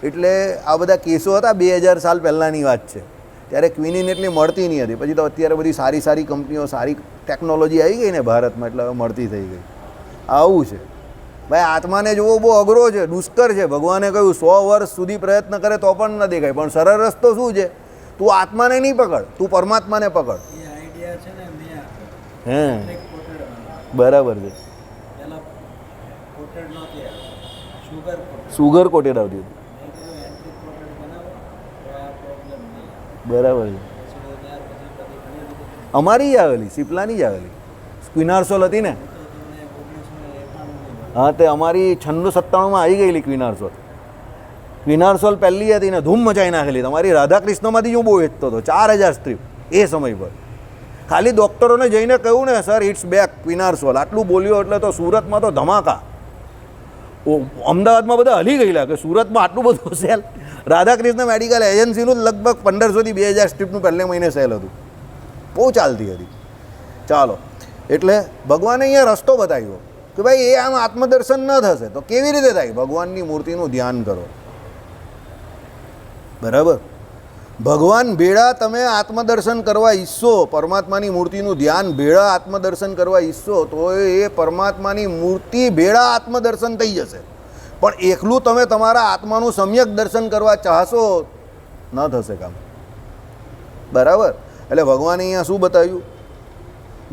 એટલે આ બધા કેસો હતા 2000 સાલ પહેલાંની વાત છે. ત્યારે ક્વિનિન એટલી મળતી નહીં હતી. પછી તો અત્યારે બધી સારી સારી કંપનીઓ, સારી ટેકનોલોજી આવી ગઈ ને ભારતમાં, એટલે હવે મળતી થઈ ગઈ. આવું છે ભાઈ. આત્માને જોવો બહુ અઘરો છે, દુષ્કર છે. ભગવાને કહ્યું 100 વર્ષ સુધી પ્રયત્ન કરે તો પણ ન દેખાય, પણ સરળ રસ્તો શું છે? તું આત્માને નહીં પકડ, તું પરમાત્માને પકડ. હે, બરાબર છે. સુગર કોટેડ આવતી હતી, બરાબર છે. અમારી જ આવેલી, સિપ્લાની જ આવેલી, ક્વિનારસોલ હતી ને. હા, તે અમારી 96-97માં આવી ગયેલી ક્વિનારસોલ. ક્વિનારસોલ પહેલી હતી ને ધૂમ મચાવી નાખેલી. તમારી રાધાકૃષ્ણમાંથી હું બહુ વેચતો હતો, 4000 સ્ટ્રીપ એ સમય પર. ખાલી ડૉક્ટરોને જઈને કહ્યું ને, સર ઇટ્સ બેક ક્વિનારસોલ, આટલું બોલ્યો એટલે તો સુરતમાં તો ધમાકા. અમદાવાદમાં બધા હલી ગયેલા કે સુરતમાં આટલું બધું સેલ. રાધાકૃષ્ણ મેડિકલ એજન્સીનું લગભગ 1500થી 2000 સ્ટ્રીપનું પહેલે મહિને સેલ હતું, બહુ ચાલતી હતી. ચાલો, એટલે ભગવાને અહીંયા રસ્તો બતાવ્યો કે ભાઈ એ આમ આત્મદર્શન ન થશે તો કેવી રીતે થાય? ભગવાનની મૂર્તિનું ધ્યાન કરો. બરાબર, ભગવાન ભેળા તમે આત્મદર્શન કરવા ઈચ્છો, પરમાત્માની મૂર્તિનું ધ્યાન ભેળા આત્મદર્શન કરવા ઈચ્છો તો એ પરમાત્માની મૂર્તિ ભેળા આત્મદર્શન થઈ જશે. પણ એકલું તમે તમારા આત્માનું સમ્યક દર્શન કરવા ચાહશો ન થશે કામ. બરાબર, એટલે ભગવાને અહીંયા શું બતાવ્યું?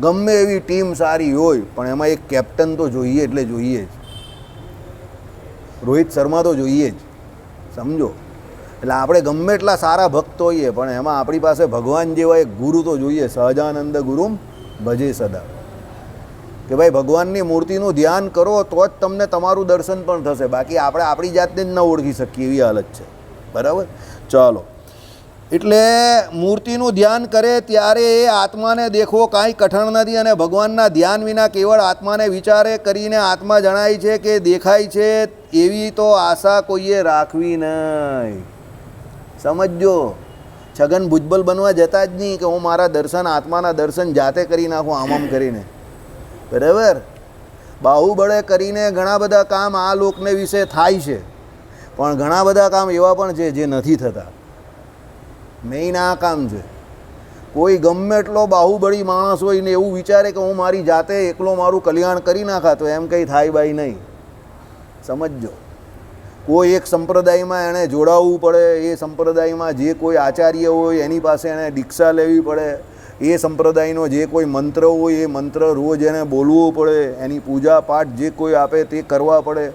ગમે એવી ટીમ સારી હોય પણ એમાં એક કેપ્ટન તો જોઈએ, એટલે જોઈએ જ. રોહિત શર્મા તો જોઈએ જ, સમજો. એટલે આપણે ગમે એટલા સારા ભક્ત હોઈએ પણ એમાં આપણી પાસે ભગવાન જેવા એક ગુરુ તો જોઈએ. સહજાનંદ ગુરુમ ભજે સદા, કે ભાઈ ભગવાનની મૂર્તિનું ધ્યાન કરો તો જ તમને તમારું દર્શન પણ થશે. બાકી આપણે આપણી જાતને જ ન ઓળખી શકીએ એવી હાલત છે. બરાબર, ચાલો. એટલે મૂર્તિનું ધ્યાન કરે ત્યારે એ આત્માને દેખવો કાંઈ કઠણ નથી, અને ભગવાનના ધ્યાન વિના કેવળ આત્માને વિચારે કરીને આત્મા જણાય છે કે દેખાય છે એવી તો આશા કોઈએ રાખવી નહીં. સમજો, છગન ભુજબલ બનવા જતા જ નહીં કે હું મારા દર્શન, આત્માના દર્શન જાતે કરી નાખું આમ આમ કરીને. બરાબર, બાહુબળે કરીને ઘણા બધા કામ આ લોકને વિશે થાય છે, પણ ઘણા બધા કામ એવા પણ છે જે નથી થતા. મેઇન આ કામ છે. કોઈ ગમે એટલો બાહુબળી માણસ હોય ને એવું વિચારે કે હું મારી જાતે એકલો મારું કલ્યાણ કરી નાખા તો એમ કંઈ થાય બાઈ નહીં. સમજો, કોઈ એક સંપ્રદાયમાં એણે જોડાવવું પડે, એ સંપ્રદાયમાં જે કોઈ આચાર્ય હોય એની પાસે એણે દીક્ષા લેવી પડે, એ સંપ્રદાયનો જે કોઈ મંત્ર હોય એ મંત્ર રોજ એને બોલવો પડે, એની પૂજા પાઠ જે કોઈ આપે તે કરવા પડે,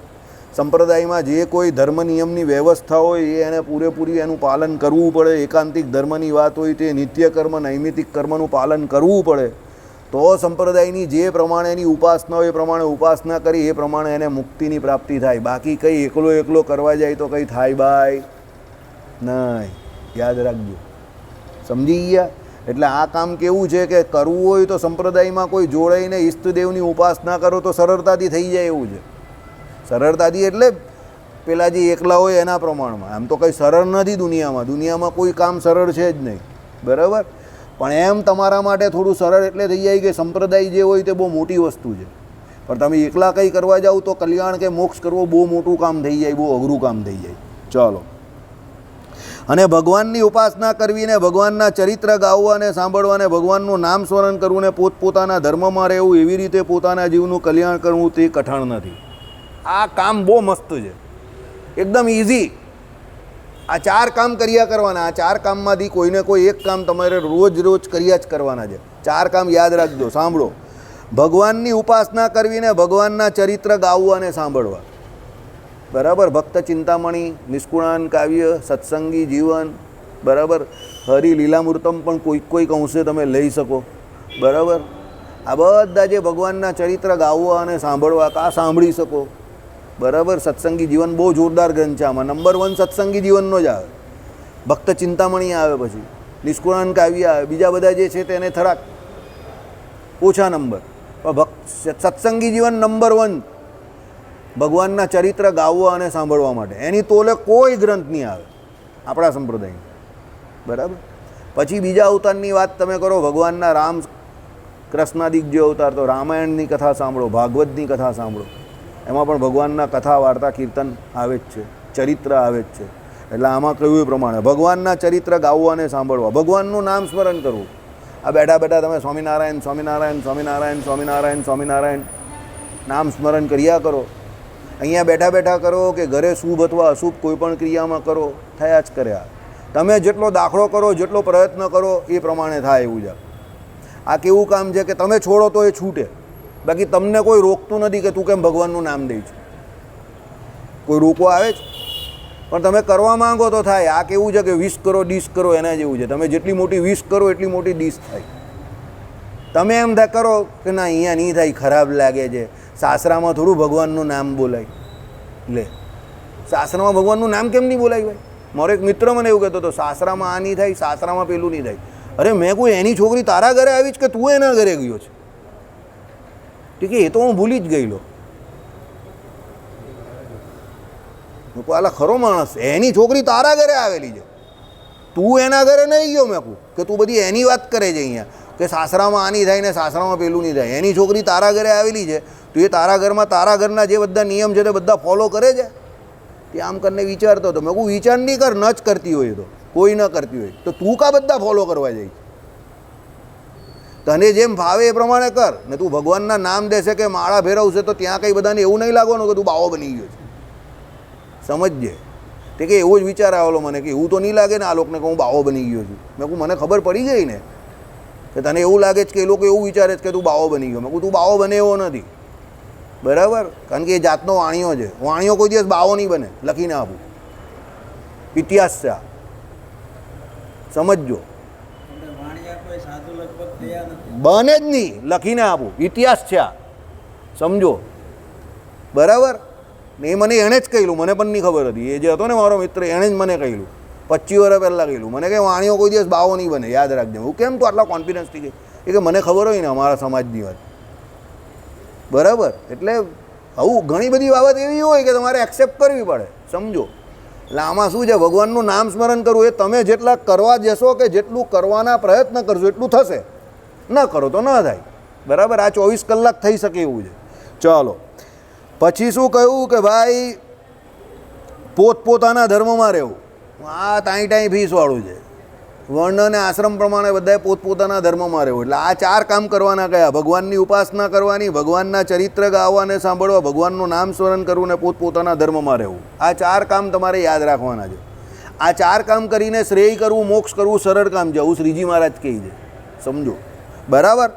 સંપ્રદાયમાં જે કોઈ ધર્મ નિયમની વ્યવસ્થા હોય એ એને પૂરેપૂરી એનું પાલન કરવું પડે, એકાંતિક ધર્મની વાત હોય તે નિત્ય કર્મ નૈમિતિક કર્મનું પાલન કરવું પડે, તો સંપ્રદાયની જે પ્રમાણેની ઉપાસના હોય એ પ્રમાણે ઉપાસના કરી એ પ્રમાણે એને મુક્તિની પ્રાપ્તિ થાય. બાકી કંઈ એકલો એકલો કરવા જાય તો કંઈ થાય બાય નહીં. યાદ રાખજો, સમજી ગયા? એટલે આ કામ કેવું છે કે કરવું હોય તો સંપ્રદાયમાં કોઈ જોડાઈને ઈષ્ટદેવની ઉપાસના કરો તો સરળતાથી થઈ જાય એવું છે. સરળતાથી એટલે પેલા જે એકલા હોય એના પ્રમાણમાં. આમ તો કંઈ સરળ નથી દુનિયામાં કોઈ કામ સરળ છે જ નહીં. બરાબર, પણ એમ તમારા માટે થોડું સરળ એટલે થઈ જાય કે સંપ્રદાય જે હોય તે બહુ મોટી વસ્તુ છે, પણ તમે એકલા કંઈ કરવા જાઓ તો કલ્યાણ કે મોક્ષ કરવો બહુ મોટું કામ થઈ જાય, બહુ અઘરું કામ થઈ જાય. ચાલો, અને ભગવાનની ઉપાસના કરવી ને ભગવાનના ચરિત્ર ગાવવા અને સાંભળવા ને ભગવાનનું નામ સ્મરણ કરવું ને પોતપોતાના ધર્મમાં રહેવું, એવી રીતે પોતાના જીવનું કલ્યાણ કરવું તે કઠણ નથી. આ કામ બહુ મસ્ત છે, એકદમ ઇઝી. આ 4 કામ કર્યા કરવાના. આ 4 કામમાંથી કોઈને કોઈ એક કામ તમારે રોજ રોજ કર્યા જ કરવાના છે. 4 કામ યાદ રાખજો, સાંભળો. ભગવાનની ઉપાસના કરવી ને ભગવાનના ચરિત્ર ગાવવા અને સાંભળવા. બરાબર, ભક્ત ચિંતામણી, નિષ્કુળાન કાવ્ય, સત્સંગી જીવન, બરાબર, હરિ લીલામૃતમ પણ કોઈક અંશે તમે લઈ શકો. બરાબર, આ બધા જે ભગવાનના ચરિત્ર ગાવવા અને સાંભળવા કા સાંભળી શકો. બરાબર, સત્સંગી જીવન બહુ જોરદાર ગ્રંથ છે. આમાં નંબર 1 સત્સંગી જીવનનો જ આવે, ભક્ત ચિંતામણી આવે, પછી નિષ્કુળાન કાવ્ય આવે, બીજા બધા જે છે તેને થોડાક ઓછા નંબર, પણ સત્સંગી જીવન નંબર 1 ભગવાનના ચરિત્ર ગાવવા અને સાંભળવા માટે. એની તોલે કોઈ ગ્રંથ નહીં આવે આપણા સંપ્રદાયમાં. બરાબર, પછી બીજા અવતારની વાત તમે કરો, ભગવાનના રામ કૃષ્ણાદિક જે અવતાર, તો રામાયણની કથા સાંભળો, ભાગવતની કથા સાંભળો, એમાં પણ ભગવાનના કથા વાર્તા કીર્તન આવે જ છે, ચરિત્ર આવે જ છે. એટલે આમાં કહ્યું એ પ્રમાણે ભગવાનના ચરિત્ર ગાવવા અને સાંભળવા, ભગવાનનું નામ સ્મરણ કરવું. આ બેઠા બેઠા તમે સ્વામિનારાયણ સ્વામિનારાયણ સ્વામિનારાયણ સ્વામિનારાયણ સ્વામિનારાયણ નામ સ્મરણ કર્યા કરો. અહીંયા બેઠા બેઠા કરો કે ઘરે શુભ અથવા અશુભ કોઈ પણ ક્રિયામાં કરો, થયા જ કર્યા. તમે જેટલો દાખલો કરો, જેટલો પ્રયત્ન કરો એ પ્રમાણે થાય એવું છે. આ કેવું કામ છે કે તમે છોડો તો એ છૂટે, બાકી તમને કોઈ રોકતું નથી કે તું કેમ ભગવાનનું નામ દે છે. કોઈ રોકવા આવે છે, પણ તમે કરવા માંગો તો થાય. આ કેવું છે કે વિશ કરો ડીશ કરો એના જેવું છે. તમે જેટલી મોટી વિશ કરો એટલી મોટી ડીશ થાય. તમે એમ કરો કે ના અહીંયા નહીં થાય, ખરાબ લાગે છે, સાસરામાં થોડું ભગવાનનું નામ બોલાય. લે, સાસરામાં ભગવાનનું નામ કેમ નહીં બોલાય ભાઈ? મારો એક મિત્ર મને એવું કહેતો હતો, સાસરામાં આ નહીં થાય, સાસરામાં પેલું નહીં થાય. અરે મેં કોઈ એની છોકરી તારા ઘરે આવી જ કે તું એના ઘરે ગયો છે? ઠીક, એ તો હું ભૂલી જ ગયેલો. મેં કહું આલા ખરો માણસ છે, એની છોકરી તારા ઘરે આવેલી છે, તું એના ઘરે નહીં ગયો. મેં કહું કે તું બધી એની વાત કરે છે અહીંયા કે સાસરામાં આની થાય ને સાસરામાં પેલું નહીં થાય. એની છોકરી તારા ઘરે આવેલી છે, તો એ તારા ઘરમાં તારા ઘરના જે બધા નિયમ છે તે બધા ફોલો કરે છે. તે આમ કરીને વિચારતો હતો. મેં કહું વિચાર નહીં કર, ન જ કરતી હોય તો કોઈ ન કરતી હોય તો તું કા બધા ફોલો કરવા જાય? તને જેમ ફાવે એ પ્રમાણે કર ને. તું ભગવાનના નામ દેશે કે માળા ફેરવશે તો ત્યાં કંઈ બધાને એવું નહીં લાગવાનું કે તું બાવો બની ગયો છે. સમજજે. તે કે એવો જ વિચાર આવેલો મને કે એવું તો નહીં લાગે ને આ લોકોને કે હું બાવો બની ગયો છું. મેં કહું મને ખબર પડી ગઈ ને કે તને એવું લાગે છે કે એ લોકો એવું વિચારે છે કે તું બાવો બની ગયો. મેં કહું તું બાવો બને એવો નથી, બરાબર? કારણ કે એ જાતનો વાણિયો છે. વાણિયો કોઈ દિવસ બાવો નહીં બને, લખીને આપું. ઇતિહાસ છે આ, સમજજો. બને જ નહીં, લખીને આપું. ઇતિહાસ છે આ, સમજો, બરાબર? ને એ મને એણે જ કહેલું, મને પણ નહીં ખબર હતી. એ જે હતો ને મારો મિત્ર, એણે જ મને કહેલું 25 વર્ષ પહેલાં કહેલું મને કે વાણીઓ કોઈ દિવસ બાવો નહીં બને, યાદ રાખજે. હું કેમ તું આટલા કોન્ફિડન્સથી કહે? એ કે મને ખબર હોય ને અમારા સમાજની વાત, બરાબર? એટલે આવું ઘણી બધી બાબત એવી હોય કે તમારે એક્સેપ્ટ કરવી પડે, સમજો. એટલે આમાં શું છે, ભગવાનનું નામ સ્મરણ કરવું એ તમે જેટલા કરવા જશો કે જેટલું કરવાના પ્રયત્ન કરશો એટલું થશે. ન કરો તો ન થાય, બરાબર? આ 24 કલાક થઈ શકે એવું છે. ચાલો પછી શું કહ્યું કે ભાઈ પોતપોતાના ધર્મમાં રહેવું. આ ટાઈ ફીસવાળું છે. વર્ણ અને આશ્રમ પ્રમાણે બધાએ પોતપોતાના ધર્મમાં રહેવું. એટલે આ 4 કામ કરવાના કયા? ભગવાનની ઉપાસના કરવાની, ભગવાનના ચરિત્ર ગાવા અને સાંભળવા, ભગવાનનું નામ સ્મરણ કરવું ને પોતપોતાના ધર્મમાં રહેવું. આ 4 કામ તમારે યાદ રાખવાના છે. આ 4 કામ કરીને શ્રેય કરવું, મોક્ષ કરવું સરળ કામ છે, આવું શ્રીજી મહારાજ કહે છે, સમજો, બરાબર?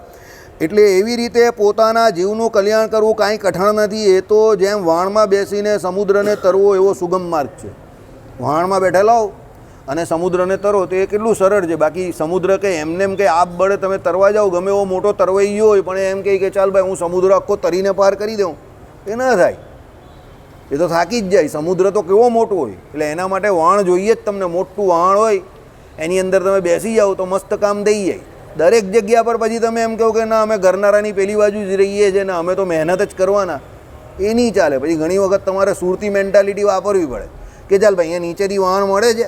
એટલે એવી રીતે પોતાના જીવનું કલ્યાણ કરવું કાંઈ કઠણ નથી. એ તો જેમ વાણમાં બેસીને સમુદ્રને તરવો એવો સુગમ માર્ગ છે. વાણમાં બેઠેલા હો અને સમુદ્રને તરો તો એ કેટલું સરળ છે. બાકી સમુદ્ર કે એમને એમ કે આપ બળે તમે તરવા જાઓ, ગમે એવો મોટો તરવાઈ ગયો હોય પણ એમ કહે કે ચાલ ભાઈ હું સમુદ્ર આખો તરીને પાર કરી દઉં, એ ન થાય. એ તો થાકી જ જાય. સમુદ્ર તો કેવો મોટો હોય, એટલે એના માટે વાણ જોઈએ જ તમને. મોટું વાણ હોય એની અંદર તમે બેસી જાઓ તો મસ્ત કામ થઈ જાય. દરેક જગ્યા પર પછી તમે એમ કહો કે ના અમે ગરનારાની પેલી બાજુ જ રહીએ છીએ ને અમે તો મહેનત જ કરવાના, એ નહીં ચાલે. પછી ઘણી વખત તમારે સુરતી મેન્ટાલિટી વાપરવી પડે કે ચાલ ભાઈ અહીંયા નીચેથી વાણ મળે છે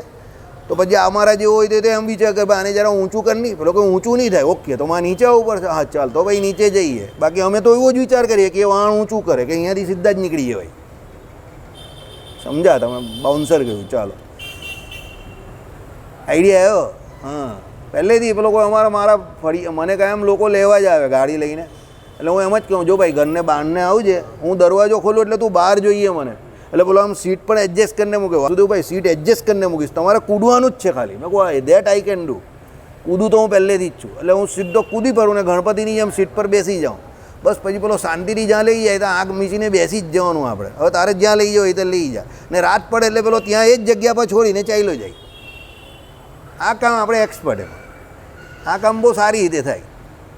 તો પછી અમારા જેવો હોય તો એમ વિચાર કે ભાઈ આને જરા ઊંચું કર નહીં, પેલો કે ઊંચું નહીં થાય, ઓકે તો માં નીચે આવવું પડશે, હા ચાલ તો ભાઈ નીચે જઈએ. બાકી અમે તો એવો જ વિચાર કરીએ કે વાણ ઊંચું કરે કે અહીંયાથી સીધા જ નીકળી જવાય. સમજા તમે? બાઉન્સર કહ્યું. ચાલો આઈડિયા આવ્યો? હા, પહેલેથી પેલો કોઈ મારા ફરી મને કાયમ લોકો લેવા જ આવે ગાડી લઈને. એટલે હું એમ જ કહું, જો ભાઈ ઘરને બહારને આવજે, હું દરવાજો ખોલું એટલે તું બહાર જોઈએ મને. એટલે બોલો આમ સીટ પણ એડજસ્ટ કરીને મૂકે. વાસુદેવ ભાઈ સીટ એડજસ્ટ કરીને મૂકીશ, તમારે કૂદવાનું જ છે ખાલી. મેં કહું દેટ આઈ કેન ડુ. કૂદું તો હું પહેલેથી જ છું. એટલે હું સીધો કૂદી પડું ને ગણપતિની જેમ સીટ પર બેસી જાઉં. બસ પછી પેલો શાંતિથી જ્યાં લઈ જાય તો આંખ મીચીને બેસી જ જવાનું આપણે. હવે તારે જ્યાં લઈ જાઓ એ તો લઈ જા. ને રાત પડે એટલે પેલો ત્યાં એ જ જગ્યા પર છોડીને ચાલ્યો જાય. આ કામ આપણે એક્સપર્ટ એમ. આ કામ બહુ સારી રીતે થાય,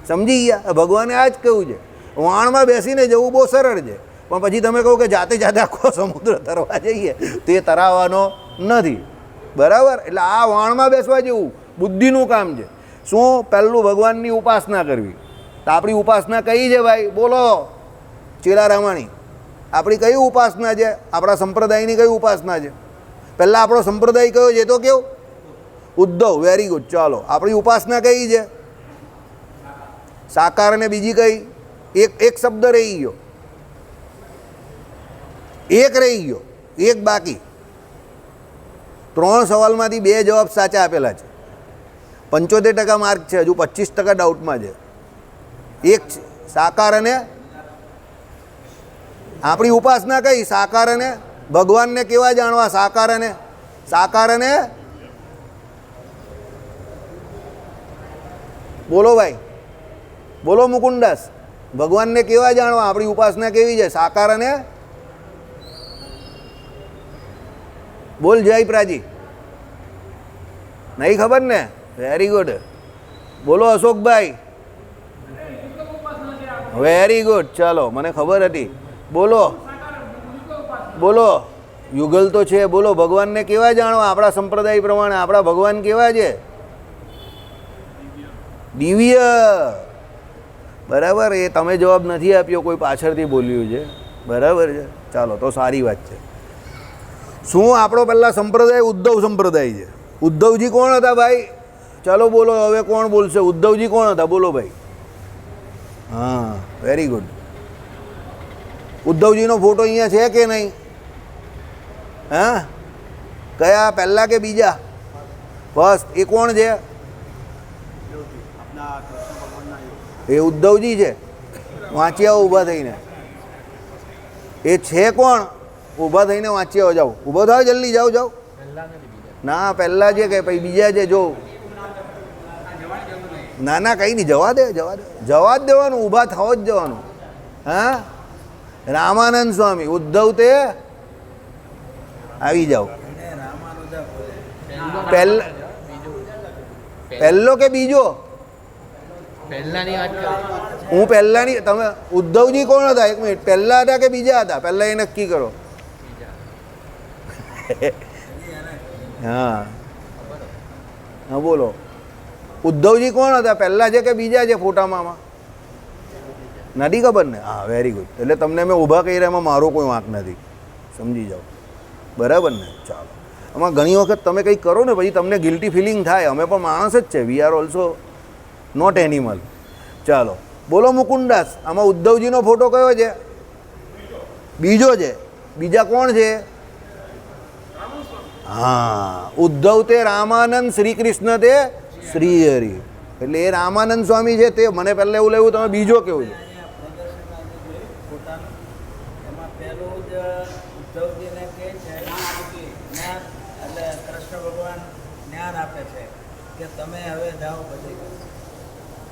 સમજી ગયા? ભગવાને આ જ કહ્યું છે, વાણમાં બેસીને જવું બહુ સરળ છે. પણ પછી તમે કહો કે જાતે જાતે આખો સમુદ્ર તરવા જઈએ તો એ તરાવવાનો નથી, બરાબર? એટલે આ વાણમાં બેસવા જેવું બુદ્ધિનું કામ છે. શું? પહેલું ભગવાનની ઉપાસના કરવી. તો આપણી ઉપાસના કઈ છે ભાઈ? બોલો ચેલા રામાણી, આપણી કઈ ઉપાસના છે? આપણા સંપ્રદાયની કઈ ઉપાસના છે? પહેલાં આપણો સંપ્રદાય કયો છે તો કેવું? ઉદ્ધવ. Very good. ચાલો આપણી ઉપાસના કઈ છે? સાકાર. અને બીજી કઈ? એક શબ્દ રહી ગયો, એક રહી ગયો, એક બાકી. 3 સવાલમાંથી 2 જવાબ સાચા આપેલા છે. 75% માર્ક છે, હજુ 25% ડાઉટમાં છે. એક સાકાર અને આપણી ઉપાસના કઈ? સાકાર અને ભગવાનને કેવા જાણવા? સાકાર અને બોલો ભાઈ, બોલો મુકુંદાસ, ભગવાનને કેવા જાણવા? આપણી ઉપાસના કેવી છે? સાકાર અને બોલ જય પ્રાજી. નહીં ખબર ને? Very good. બોલો અશોકભાઈ. Very good. ચાલો મને ખબર હતી. બોલો બોલો યુગલ તો છે. બોલો ભગવાનને કેવા જાણવા? આપણા સંપ્રદાય પ્રમાણે આપણા ભગવાન કેવા છે? દિવ્ય. બરાબર. એ તમે જવાબ નથી આપ્યો, કોઈ પાછળથી બોલ્યું છે, બરાબર છે. ચાલો તો સારી વાત છે. શું આપણો પહેલાં સંપ્રદાય ઉદ્ધવ સંપ્રદાય છે. ઉદ્ધવજી કોણ હતા ભાઈ? ચાલો બોલો હવે કોણ બોલશે? ઉદ્ધવજી કોણ હતા? બોલો ભાઈ. હા, વેરી ગુડ. ઉદ્ધવજીનો ફોટો અહીંયા છે કે નહીં? હા, કયા, પહેલા કે બીજા? ફર્સ્ટ. એ કોણ છે? એ ઉદ્ધવજી છે. વાંચી આવો ઊભા થઈને. એ છે કોણ? ઊભા થઈને વાંચી આવો. જાઓ, ઊભો થાવ, જલ્દી જાઓ જાઓ. ના, પહેલાં છે કે પછી બીજા છે? જો ના ના, કંઈ નહીં, જવા દે જવા દે, જવા જ દેવાનું, ઊભા થાવ જ જવાનું. હા, રામાનંદ સ્વામી. ઉદ્ધવ તે આવી જાઓ. પહેલો કે બીજો? હું પહેલાની. તમે ઉદ્ધવજી કોણ હતા? એક મિનિટ, પહેલા હતા કે બીજા હતા? પહેલા એ નક્કી કરો. હા હા, બોલો. ઉદ્ધવજી કોણ હતા? પહેલા છે કે બીજા છે ફોટામાં? નથી ખબર ને? હા, વેરી ગુડ. એટલે તમને મેં ઊભા કર્યા, એમાં મારો કોઈ વાંક નથી, સમજી જાઓ. બરાબર ને? ચાલો. આમાં ઘણી વખત તમે કંઈક કરો ને પછી તમને ગિલ્ટી ફિલિંગ થાય. અમે પણ માણસ જ છે, we are also not animal. ચાલો બોલો મુકુંદાસ. આમાં ઉદ્ધવજીનો ફોટો કયો છે? બીજો છે. બીજા કોણ છે? હા, ઉદ્ધવ તે રામાનંદ, શ્રી કૃષ્ણ તે શ્રી હરિ. એટલે એ રામાનંદ સ્વામી છે તે. મને પહેલાં એવું લાગ્યું તમે બીજો કેવું છે.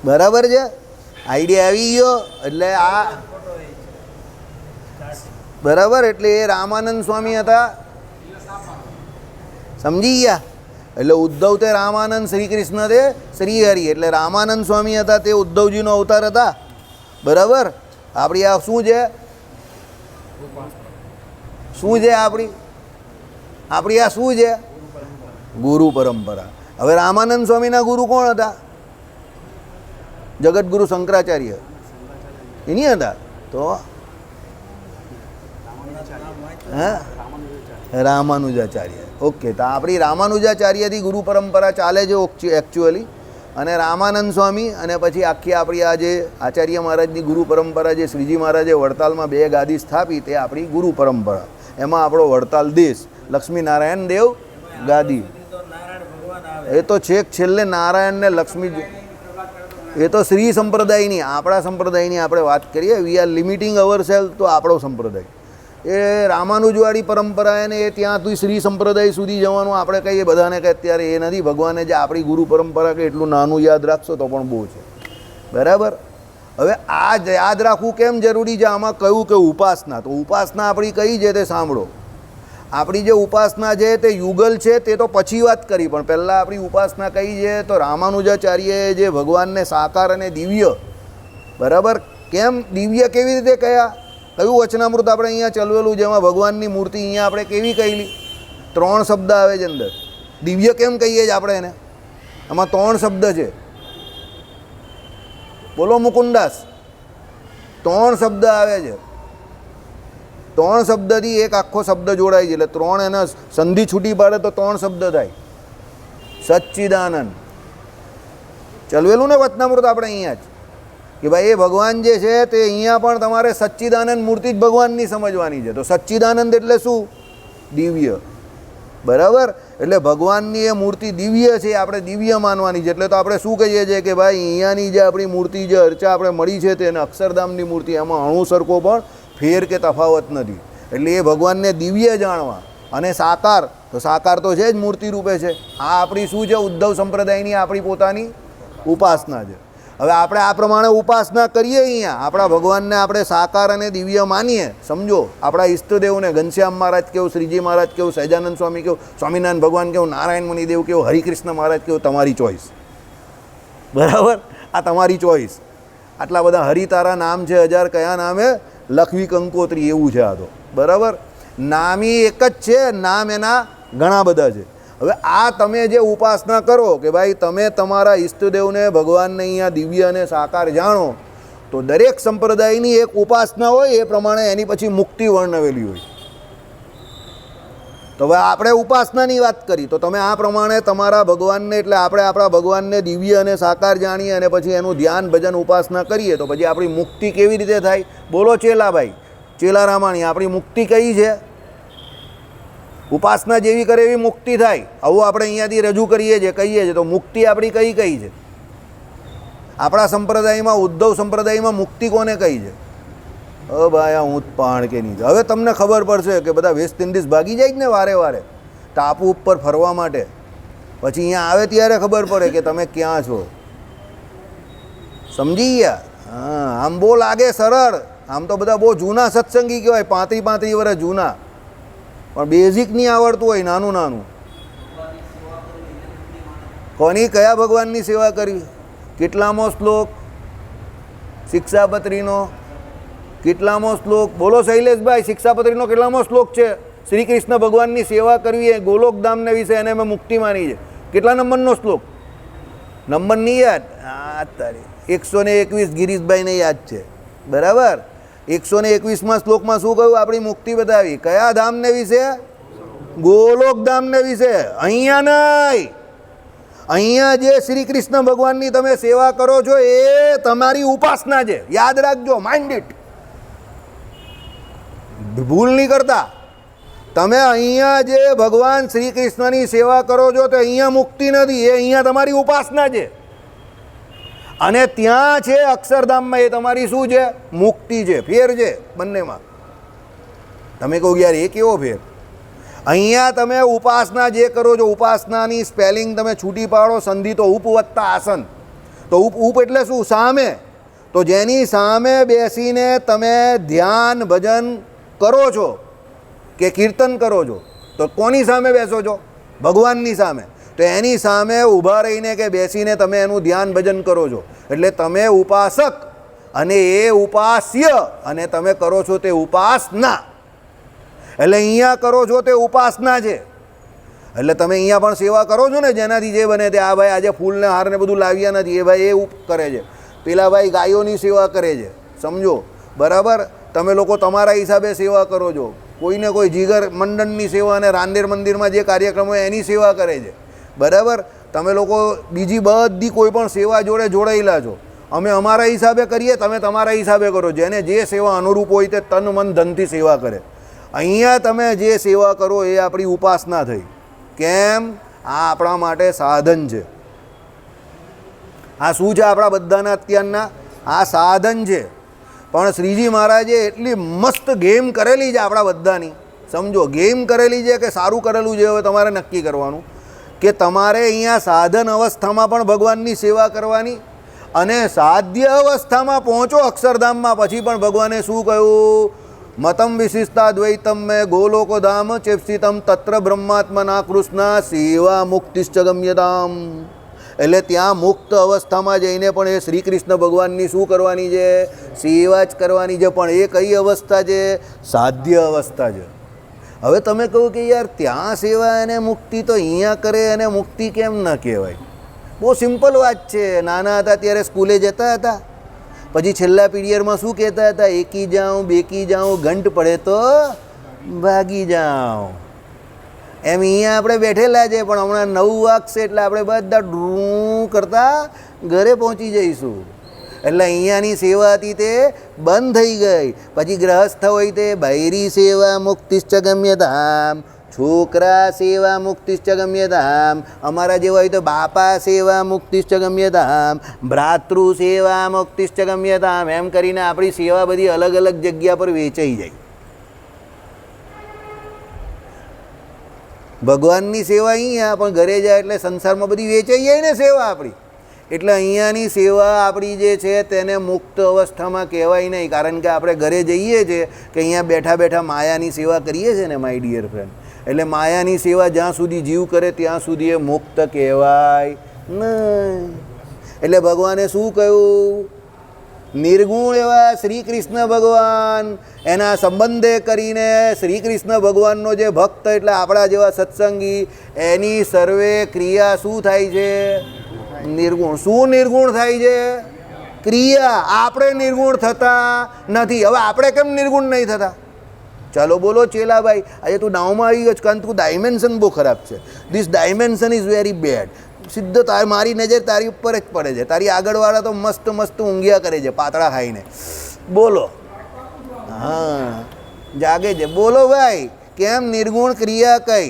બરાબર છે, આઈડિયા આવી ગયો. એટલે આ બરાબર, એટલે એ રામાનંદ સ્વામી હતા, સમજી ગયા? એટલે ઉદ્ધવ તે રામાનંદ, શ્રી કૃષ્ણ તે શ્રી હરિ. એટલે રામાનંદ સ્વામી હતા તે ઉદ્ધવજીનો અવતાર હતા. બરાબર. આપણી આ શું છે? શું છે આપણી? આપણી આ શું છે? ગુરુ પરંપરા. હવે રામાનંદ સ્વામીના ગુરુ કોણ હતા? જગતગુરુ શંકરાચાર્ય. એની હતા તો હા, રામાનુજાચાર્ય. ઓકે, તો આપણી રામાનુજાચાર્યથી ગુરુ પરંપરા ચાલે છે એકચ્યુઅલી. અને રામાનંદ સ્વામી અને પછી આખી આપણી આ જે આચાર્ય મહારાજની ગુરુ પરંપરા, જે શ્રીજી મહારાજે વડતાલમાં 2 ગાદી સ્થાપી, તે આપણી ગુરુ પરંપરા. એમાં આપણો વડતાલ દેશ, લક્ષ્મીનારાયણ દેવ ગાદી. એ તો છેક છેલ્લે નારાયણ ને લક્ષ્મી. એ તો શ્રી સંપ્રદાયની, આપણા સંપ્રદાયની આપણે વાત કરીએ. We are limiting our self. તો આપણો સંપ્રદાય એ રામાનુજવાળી પરંપરા, અને એ ત્યાંથી શ્રી સંપ્રદાય સુધી જવાનું આપણે કહીએ બધાને કે અત્યારે એ નથી. ભગવાને જે આપણી ગુરુ પરંપરા કે એટલું નાનું યાદ રાખશો તો પણ બહુ છે. બરાબર. હવે આ યાદ રાખવું કેમ જરૂરી છે? આમાં કહ્યું કે ઉપાસના. તો ઉપાસના આપણી કઈ છે તે સાંભળો. આપણી જે ઉપાસના છે તે યુગલ છે, તે તો પછી વાત કરી. પણ પહેલાં આપણી ઉપાસના કઈ છે? તો રામાનુજાચાર્યએ જે ભગવાનને સાકાર અને દિવ્ય, બરાબર, કેમ દિવ્ય કેવી રીતે કયા? કયું વચનામૃત આપણે અહીંયા ચલવેલું, જેમાં ભગવાનની મૂર્તિ અહીંયા આપણે કેવી કહેલી? 3 શબ્દ આવે છે અંદર. દિવ્ય કેમ કહીએ છીએ આપણે એને? આમાં 3 શબ્દ છે. બોલો મુકુંદાસ. 3 શબ્દ આવે છે. 3 શબ્દથી એક આખો શબ્દ જોડાય છે. એટલે 3 એના સંધિ છૂટી પાડે તો 3 શબ્દ થાય. સચ્ચિદાનંદ ચલવેલું ને વચનામૃત આપણે અહીંયા જ, કે ભાઈ એ ભગવાન જે છે તે અહીંયા પણ તમારે સચ્ચિદાનંદ મૂર્તિ જ ભગવાનની સમજવાની છે. તો સચ્ચિદાનંદ એટલે શું? દિવ્ય. બરાબર. એટલે ભગવાનની એ મૂર્તિ દિવ્ય છે, આપણે દિવ્ય માનવાની છે. એટલે તો આપણે શું કહીએ છીએ કે ભાઈ અહીંયાની જે આપણી મૂર્તિ, જે અર્ચા આપણે મળી છે તેને અક્ષરધામની મૂર્તિ, એમાં અણુ સરખો પણ ફેર કે તફાવત નથી. એટલે એ ભગવાનને દિવ્ય જાણવા. અને સાકાર, તો સાકાર તો છે જ, મૂર્તિ રૂપે છે. આ આપણી શું છે? ઉદ્ધવ સંપ્રદાયની આપણી પોતાની ઉપાસના છે. હવે આપણે આ પ્રમાણે ઉપાસના કરીએ. અહીંયા આપણા ભગવાનને આપણે સાકાર અને દિવ્ય માનીએ. સમજો, આપણા ઈષ્ટદેવને ઘનશ્યામ મહારાજ કેવું, શ્રીજી મહારાજ કેવું, સહજાનંદ સ્વામી કેવું, સ્વામિનારાયણ ભગવાન કેવું, નારાયણ મુનિદેવ કેવું, હરિકૃષ્ણ મહારાજ કેવું, તમારી ચોઈસ. બરાબર. આ તમારી ચોઈસ. આટલા બધા હરિ તારા નામ છે 1000, કયા નામે? લખવી કંકોત્રી, એવું છે આ તો. બરાબર. નામી એક જ છે, નામ એના ઘણા બધા છે. હવે આ તમે જે ઉપાસના કરો કે ભાઈ તમે તમારા ઈષ્ટદેવને, ભગવાનને અહીંયા દિવ્ય અને સાકાર જાણો, તો દરેક સંપ્રદાયની એક ઉપાસના હોય. એ પ્રમાણે એની પછી મુક્તિ વર્ણવેલી હોય. તો હવે આપણે ઉપાસનાની વાત કરી, તો તમે આ પ્રમાણે તમારા ભગવાનને, એટલે આપણે આપણા ભગવાનને દિવ્ય અને સાકાર જાણીએ અને પછી એનું ધ્યાન ભજન ઉપાસના કરીએ તો પછી આપણી મુક્તિ કેવી રીતે થાય? બોલો ચેલાભાઈ, ચેલા રામાણી, આપણી મુક્તિ કઈ છે? ઉપાસના જેવી કરે એવી મુક્તિ થાય. આવું આપણે અહીંયાથી રજૂ કરીએ છીએ, કહીએ છીએ. તો મુક્તિ આપણી કઈ કઈ છે? આપણા સંપ્રદાયમાં, ઉદ્ધવ સંપ્રદાયમાં મુક્તિ કોને કહી છે? ભાઈ આ હું પાણ કે નહીં. હવે તમને ખબર પડશે કે બધા વેસ્ટ ઇન્ડિઝ ભાગી જાય જ ને વારે વારે ટાપુ ઉપર ફરવા માટે, પછી અહીંયા આવે ત્યારે ખબર પડે કે તમે ક્યાં છો. સમજી ગયા? હા, આમ બહુ લાગે સરળ, આમ તો બધા બહુ જૂના સત્સંગી કહેવાય, 35 વર્ષ જૂના, પણ બેઝિક નહીં આવડતું હોય, નાનું નાનું. કોની, કયા ભગવાનની સેવા કરવી? કેટલામો શ્લોક? શિક્ષાપત્રીનો કેટલામો શ્લોક? બોલો શૈલેષભાઈ, શિક્ષાપત્રીનો કેટલામો શ્લોક છે? શ્રી કૃષ્ણ ભગવાનની સેવા કરવી એ ગોલોકધામને વિશે, એને મેં મુક્તિ માની છે. કેટલા નંબરનો શ્લોક? નંબર નહીં યાદ? હા તારી 121 ગિરીશભાઈને યાદ છે, બરાબર. 121માં શ્લોકમાં શું કહ્યું? આપણી મુક્તિ બતાવી. કયા ધામને વિશે? ગોલોકધામને વિશે. અહીંયા નહીં, અહીંયા જે શ્રી કૃષ્ણ ભગવાનની તમે સેવા કરો છો એ તમારી ઉપાસના છે. યાદ રાખજો, માઇન્ડ ઇટ, ભૂલ નહીં કરતા. તમે અહીંયા જે ભગવાન શ્રી કૃષ્ણની સેવા કરો છો તો અહીંયા મુક્તિ નથી, એ અહીંયા તમારી ઉપાસના છે. અને ત્યાં છે અક્ષરધામમાં, એ તમારી શું છે? મુક્તિ છે. ફેર છે બંનેમાં. તમે કહો યાર એ કેવો ફેર? અહીંયા તમે ઉપાસના જે કરો છો, ઉપાસનાની સ્પેલિંગ તમે છૂટી પાડો, સંધિ તો ઉપ વત્તા આસન. તો ઉપ એટલે શું? સામે. તો જેની સામે બેસીને તમે ધ્યાન ભજન કરો છો કે કીર્તન કરો છો, તો કોની સામે બેસો છો? ભગવાનની સામે. તો એની સામે ઊભા રહીને કે બેસીને તમે એનું ધ્યાન ભજન કરો છો, એટલે તમે ઉપાસક અને એ ઉપાસ્ય, અને તમે કરો છો તે ઉપાસના. એટલે અહીંયા કરો છો તે ઉપાસના છે. એટલે તમે અહીંયા પણ સેવા કરો છો ને, જેનાથી જે બને તે. આ ભાઈ આજે ફૂલને હારને બધું લાવ્યા નથી, એ ભાઈ એ કરે છે. પેલા ભાઈ ગાયોની સેવા કરે છે, સમજો, બરાબર. તમે લોકો તમારા હિસાબે સેવા કરો છો. કોઈને કોઈ જીગર મંડળની સેવા અને રાંદેર મંદિરમાં જે કાર્યક્રમો એની સેવા કરે છે, બરાબર. તમે લોકો બીજી બધી કોઈ પણ સેવા જોડે જોડાયેલા છો. અમે અમારા હિસાબે કરીએ, તમે તમારા હિસાબે કરો. જેને જે સેવા અનુરૂપ હોય તે તન મન ધનથી સેવા કરે. અહીંયા તમે જે સેવા કરો એ આપણી ઉપાસના થઈ. કેમ? આ આપણા માટે સાધન છે. આ શું છે? આપણા બધાના અત્યારના આ સાધન છે. પણ શ્રીજી મહારાજે એટલી મસ્ત ગેમ કરેલી છે આપણા બધાની, સમજો. ગેમ કરેલી છે કે સારું કરેલું છે, હવે તમારે નક્કી કરવાનું કે તમારે અહીંયા સાધન અવસ્થામાં પણ ભગવાનની સેવા કરવાની, અને સાધ્ય અવસ્થામાં પહોંચો અક્ષરધામમાં પછી પણ ભગવાને શું કહ્યું? મતમ વિશિષ્ટા દ્વૈતમ મેં ગોલોકો ધામ ચેપ્સિતમ તત્ર બ્રહ્માત્મના કૃષ્ણ સેવા મુક્તિશ્ચ ગમ્યતામ. એટલે ત્યાં મુક્ત અવસ્થામાં જઈને પણ એ શ્રી કૃષ્ણ ભગવાનની શું કરવાની છે? સેવા જ કરવાની છે. પણ એ કઈ અવસ્થા છે? સાધ્ય અવસ્થા છે. હવે તમે કહો કે યાર ત્યાં સેવા અને મુક્તિ તો અહીંયા કરે, અને મુક્તિ કેમ ન કહેવાય? બહુ સિમ્પલ વાત છે. નાના હતા ત્યારે સ્કૂલે જતા હતા, પછી છેલ્લા પીરિયડમાં શું કહેતા હતા? એકી જાઉં, બેકી જાઉં, ઘંટ પડે તો ભાગી જાઉં. એમ અહીંયા આપણે બેઠેલા છે, પણ હમણાં 9 વાગશે એટલે આપણે બધા ડ્રૂ કરતા ઘરે પહોંચી જઈશું. એટલે અહીંયાની સેવા હતી તે બંધ થઈ ગઈ. પછી ગ્રહસ્થ હોય તે બૈરી સેવા મુક્તિશ્ચ ગમ્યતામ, છોકરા સેવા મુક્તિશ્ચ ગમ્યતામ, અમારા જેવા હોય તો બાપા સેવા મુક્તિશ્ચ ગમ્યતામ, ભ્રાતૃ સેવા મુક્તિશ્ચ ગમ્યતામ. એમ કરીને આપણી સેવા બધી અલગ અલગ જગ્યા પર વેચાઈ જાય. ભગવાનની સેવા અહીંયા, પણ ઘરે જાય એટલે સંસારમાં બધી વેચાઈ જાય ને સેવા આપણી. એટલે અહીંયાની સેવા આપણી જે છે તેને મુક્ત અવસ્થામાં કહેવાય નહીં. કારણ કે આપણે ઘરે જઈએ છીએ કે અહીંયા બેઠા બેઠા માયાની સેવા કરીએ છીએ ને, માય ડિયર ફ્રેન્ડ. એટલે માયાની સેવા જ્યાં સુધી જીવ કરે ત્યાં સુધી એ મુક્ત કહેવાય નહીં. એટલે ભગવાને શું કહ્યું? નિર્ગુણ એવા શ્રી કૃષ્ણ ભગવાન, એના સંબંધે કરીને શ્રી કૃષ્ણ ભગવાનનો જે ભક્ત એટલે આપણા જેવા સત્સંગી, એની સર્વે ક્રિયા શું થાય છે? નિર્ગુણ. શું નિર્ગુણ થાય છે? ક્રિયા. આપણે નિર્ગુણ થતા નથી. હવે આપણે કેમ નિર્ગુણ નહીં થતા? ચાલો બોલો ચેલાભાઈ, આજે તું ડાઉમાં આવી ગયો કારણ તું ડાયમેન્શન બહુ ખરાબ છે. This dimension is very bad. સીધો મારી નજર તારી ઉપર જ પડે છે. તારી આગળવાળા તો મસ્ત મસ્ત ઊંઘ્યા કરે છે પાતળા ખાઈને. બોલો, હા જાગે છે. બોલો ભાઈ, કેમ નિર્ગુણ ક્રિયા કઈ?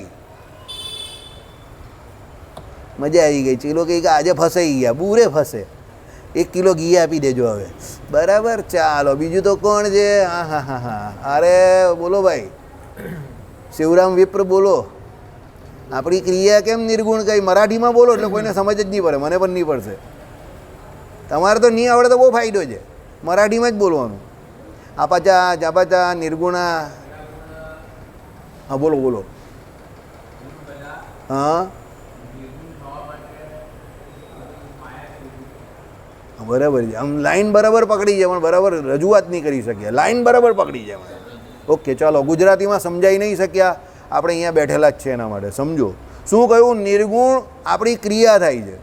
મજા આવી ગઈ. ચીલો કહે કે આજે ફસાઈ ગયા, બૂરે ફસે. 1 કિલો ઘી આપી દેજો હવે, બરાબર? ચાલો બીજું તો કોણ છે? હા હા હા હા, અરે બોલો ભાઈ, શિવરામ વિપ્ર બોલો. આપણી ક્રિયા કેમ નિર્ગુણ કઈ? મરાઠીમાં બોલો એટલે કોઈને સમજ જ નહીં પડે, મને પણ નહીં પડશે. તમારે તો નહીં આવડે તો બહુ ફાયદો છે, મરાઠીમાં જ બોલવાનું. આપાચા જાપાચા નિર્ગુણા. હા બોલો બોલો. હા બરાબર છે. આમ લાઈન બરાબર પકડી છે પણ બરાબર રજૂઆત નહીં કરી શક્યા. લાઈન બરાબર પકડી છે. ઓકે ચાલો, ગુજરાતીમાં સમજાઈ નહીં શક્યા, આપણે અહીંયા બેઠેલા જ છે એના માટે સમજો. શું કહ્યું? નિર્ગુણ આપણી ક્રિયા થાય છે,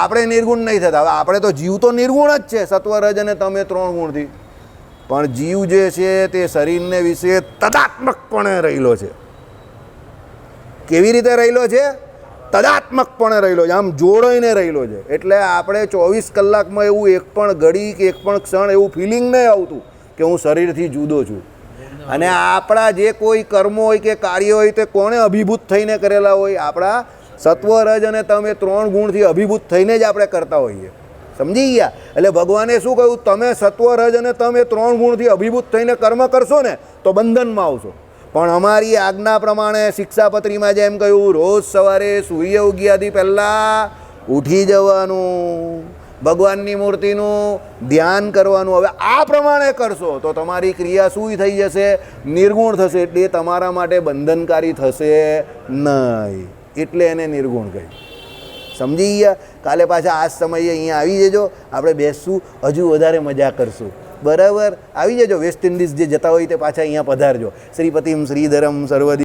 આપણે નિર્ગુણ નહીં થતા. હવે આપણે તો જીવ તો નિર્ગુણ જ છે, સત્વ રજ અને તમે 3 ગુણથી. પણ જીવ જે છે તે શરીરને વિશે તદાત્મકપણે રહેલો છે. કેવી રીતે રહેલો છે? તદાત્મકપણે રહેલો છે, આમ જોડાઈને રહેલો છે. એટલે આપણે 24 કલાકમાં એવું એક પણ ઘડી કે એક પણ ક્ષણ એવું ફિલિંગ નહીં આવતું કે હું શરીરથી જુદો છું. અને આપણા જે કોઈ કર્મો હોય કે કાર્ય હોય તે કોણે અભિભૂત થઈને કરેલા હોય? આપણા સત્વ રજ અને તમે 3 ગુણથી અભિભૂત થઈને જ આપણે કરતા હોઈએ. સમજી ગયા? એટલે ભગવાને શું કહ્યું? તમે સત્વ રજ અને તમે 3 ગુણથી અભિભૂત થઈને કર્મ કરશો ને તો બંધનમાં આવશો. પણ અમારી આજ્ઞા પ્રમાણે શિક્ષાપત્રીમાં જેમ કહ્યું, રોજ સવારે સૂર્ય ઉગ્યાથી પહેલાં ઉઠી જવાનું, ભગવાનની મૂર્તિનું ધ્યાન કરવાનું. હવે આ પ્રમાણે કરશો તો તમારી ક્રિયા શું થઈ જશે? નિર્ગુણ થશે. એટલે તમારા માટે બંધનકારી થશે નહીં, એટલે એને નિર્ગુણ કહ્યું. સમજી ગયા? કાલે પાછા આ જ સમયે અહીંયા આવી જજો, આપણે બેસશું, હજુ વધારે મજા કરશું. બરાબર? આવી જજો. વેસ્ટ ઇન્ડિઝ જે જતા હોય તે પાછા અહીંયા પધારજો. શ્રીપતિમ શ્રીધરમ સર્વદી